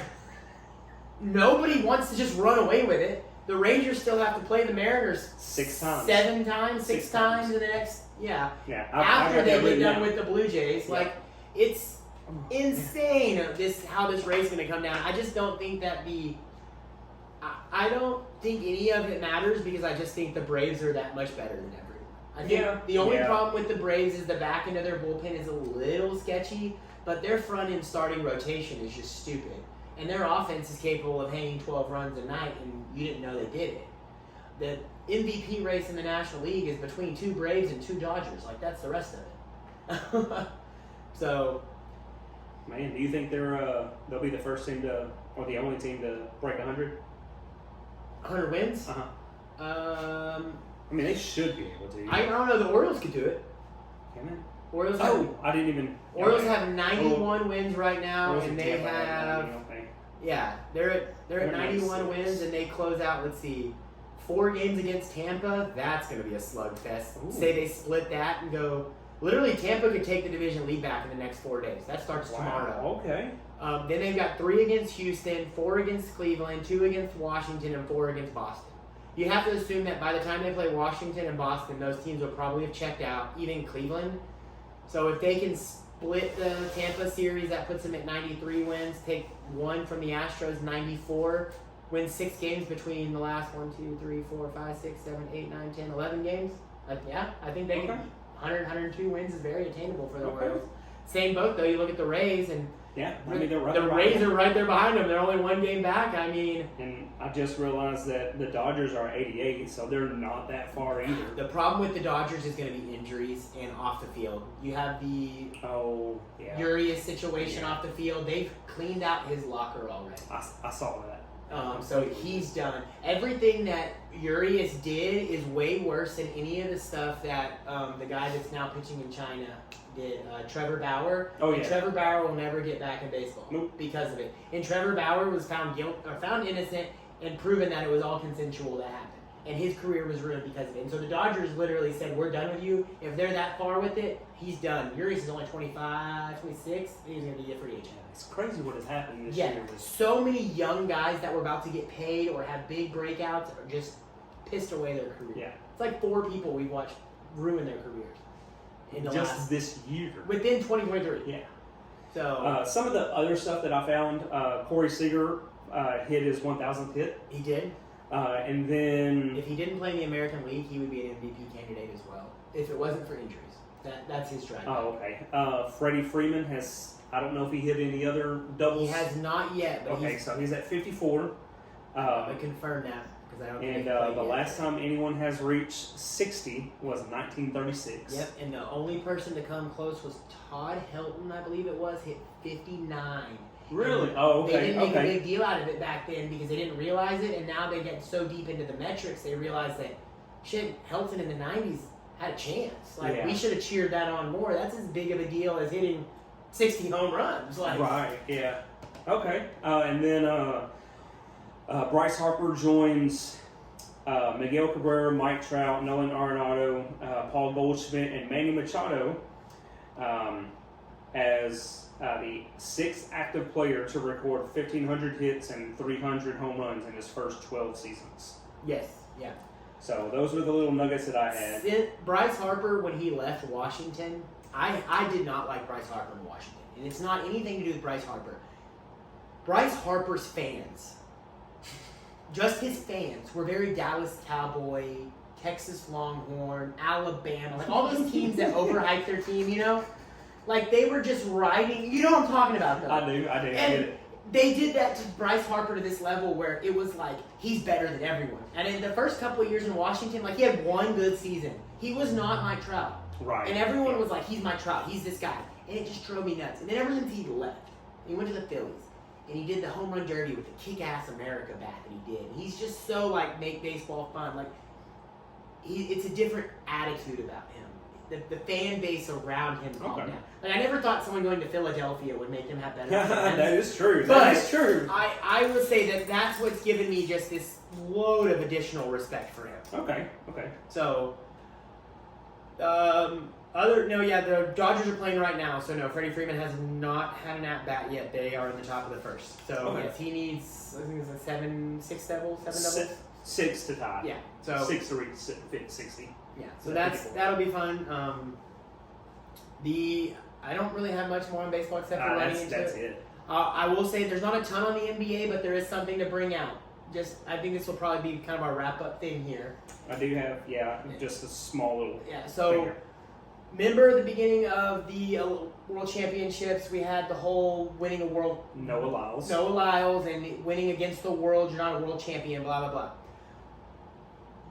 nobody wants to just run away with it. The Rangers still have to play the Mariners 6 times, 7 times, 6 times in the next after I they get done down. with the Blue Jays. Yeah. Like it's insane how this race is going to come down. I just don't think that I don't think any of it matters because I just think the Braves are that much better than everyone. I think the only problem with the Braves is the back end of their bullpen is a little sketchy, but their front end starting rotation is just stupid. And their offense is capable of hanging 12 runs a night, and you didn't know they did it. The MVP race in the National League is between 2 Braves and 2 Dodgers. Like, that's the rest of it. So... Man, do you think they'll be the first team or the only team to break 100? 100 wins? I mean, they should be able to. I don't know. The Orioles could do it. Can they? Orioles. I didn't even. Orioles have 91 wins right now, Orioles and they Tampa have. They're at 91 wins, and they close out. Let's see, 4 games against Tampa. That's going to be a slugfest. Ooh. Say they split that and go. Literally, Tampa could take the division lead back in the next 4 days. That starts tomorrow. Okay. Then they've got 3 against Houston, 4 against Cleveland, 2 against Washington, and 4 against Boston. You have to assume that by the time they play Washington and Boston, those teams will probably have checked out, even Cleveland. So if they can split the Tampa series, that puts them at 93 wins, take 1 from the Astros, 94, win 6 games between the last 1, 2, 3, 4, 5, 6, 7, 8, 9, 10, 11 games. I think they can. 100, 102 wins is very attainable for the Orioles. Same boat, though. You look at the Rays, and they're right the Rays are right there behind them. They're only 1 game back. I mean... And I just realized that the Dodgers are 88, so they're not that far either. The problem with the Dodgers is going to be injuries and off the field. You have the Urias situation off the field. They've cleaned out his locker already. I saw that. So he's done. Everything that Urias did is way worse than any of the stuff that the guy that's now pitching in China did, Trevor Bauer. Oh, And yeah. Trevor Bauer will never get back in baseball because of it. And Trevor Bauer was found innocent and proven that it was all consensual that happened. And his career was ruined because of it. And so the Dodgers literally said, we're done with you. If they're that far with it, he's done. Urias is only 25, 26, and he's going to be a free agent. It's crazy what has happened this Yeah, year. so many young guys that were about to get paid or have big breakouts are just pissed away their career. Yeah. It's like 4 people we've watched ruin their careers in the Just last, this year. within 2023. Yeah. So Some of the other stuff that I found, Corey Seager hit his 1,000th hit. he did. And then If he didn't play in the American League, he would be an MVP candidate as well. If it wasn't for injuries, that's his drive. Oh, okay. Freddie Freeman has, I don't know if he hit any other doubles. He has not yet, but Okay, so he's at 54. I confirm that because I don't. think And he played the yet. last time anyone has reached 60 was 1936. Yep, and the only person to come close was Todd Helton, I believe it was, hit 59. Really? And Oh, They okay. didn't make a Okay. big deal out of it back then because they didn't realize it, and now they get so deep into the metrics, they realize that, shit, Helton in the 90s had a chance. Like, Yeah. we should have cheered that on more. That's as big of a deal as hitting 60 home runs. Like, Right. Yeah. Okay. And then Bryce Harper joins Miguel Cabrera, Mike Trout, Nolan Arenado, Paul Goldschmidt, and Manny Machado as the 6th active player to record 1,500 hits and 300 home runs in his first 12 seasons. yes, yeah. So those were the little nuggets that I had. Bryce Harper, when he left Washington, I did not like Bryce Harper in Washington. And it's not anything to do with Bryce Harper. Bryce Harper's fans, just his fans, were very Dallas Cowboy, Texas Longhorn, Alabama, like all those teams that overhype their team, you know? Like they were just riding, you know what I'm talking about though. I do. I get And it. they did that to Bryce Harper to this level where it was like, he's better than everyone. And in the first couple of years in Washington, like he had one good season. He was not Mike Trout. Right. And everyone was like, he's Mike Trout, he's this guy. And it just drove me nuts. And then ever since he left, he went to the Phillies. And he did the home run derby with the kick-ass America bat that he did. He's just so, like, make baseball fun. Like, it's a different attitude about him. The fan base around him calmed Okay. down. Like, I never thought someone going to Philadelphia would make him have better fans. That is true. But That is true. I will say that that's what's given me just this load of additional respect for him. Okay. Okay. So, the Dodgers are playing right now. So no, Freddie Freeman has not had an at bat yet. They are in the top of the first. So Okay. yes, he needs, I think it's a seven doubles. Six to tie. Yeah. So 6 to reach 60. yeah. So that'll be fun. I don't really have much more on baseball except for running into That's it. it. I will say there's not a ton on the NBA, but there is something to bring out. I think this will probably be kind of our wrap up thing here. I do have, just a small little. Yeah. So. finger. Remember the beginning of the World Championships, we had the whole winning a world... Noah Lyles. Noah Lyles and winning against the world, you're not a world champion, blah, blah, blah.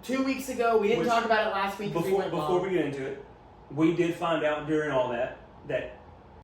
2 weeks ago, we didn't talk about it last week because we went Before long. we get into it, we did find out during all that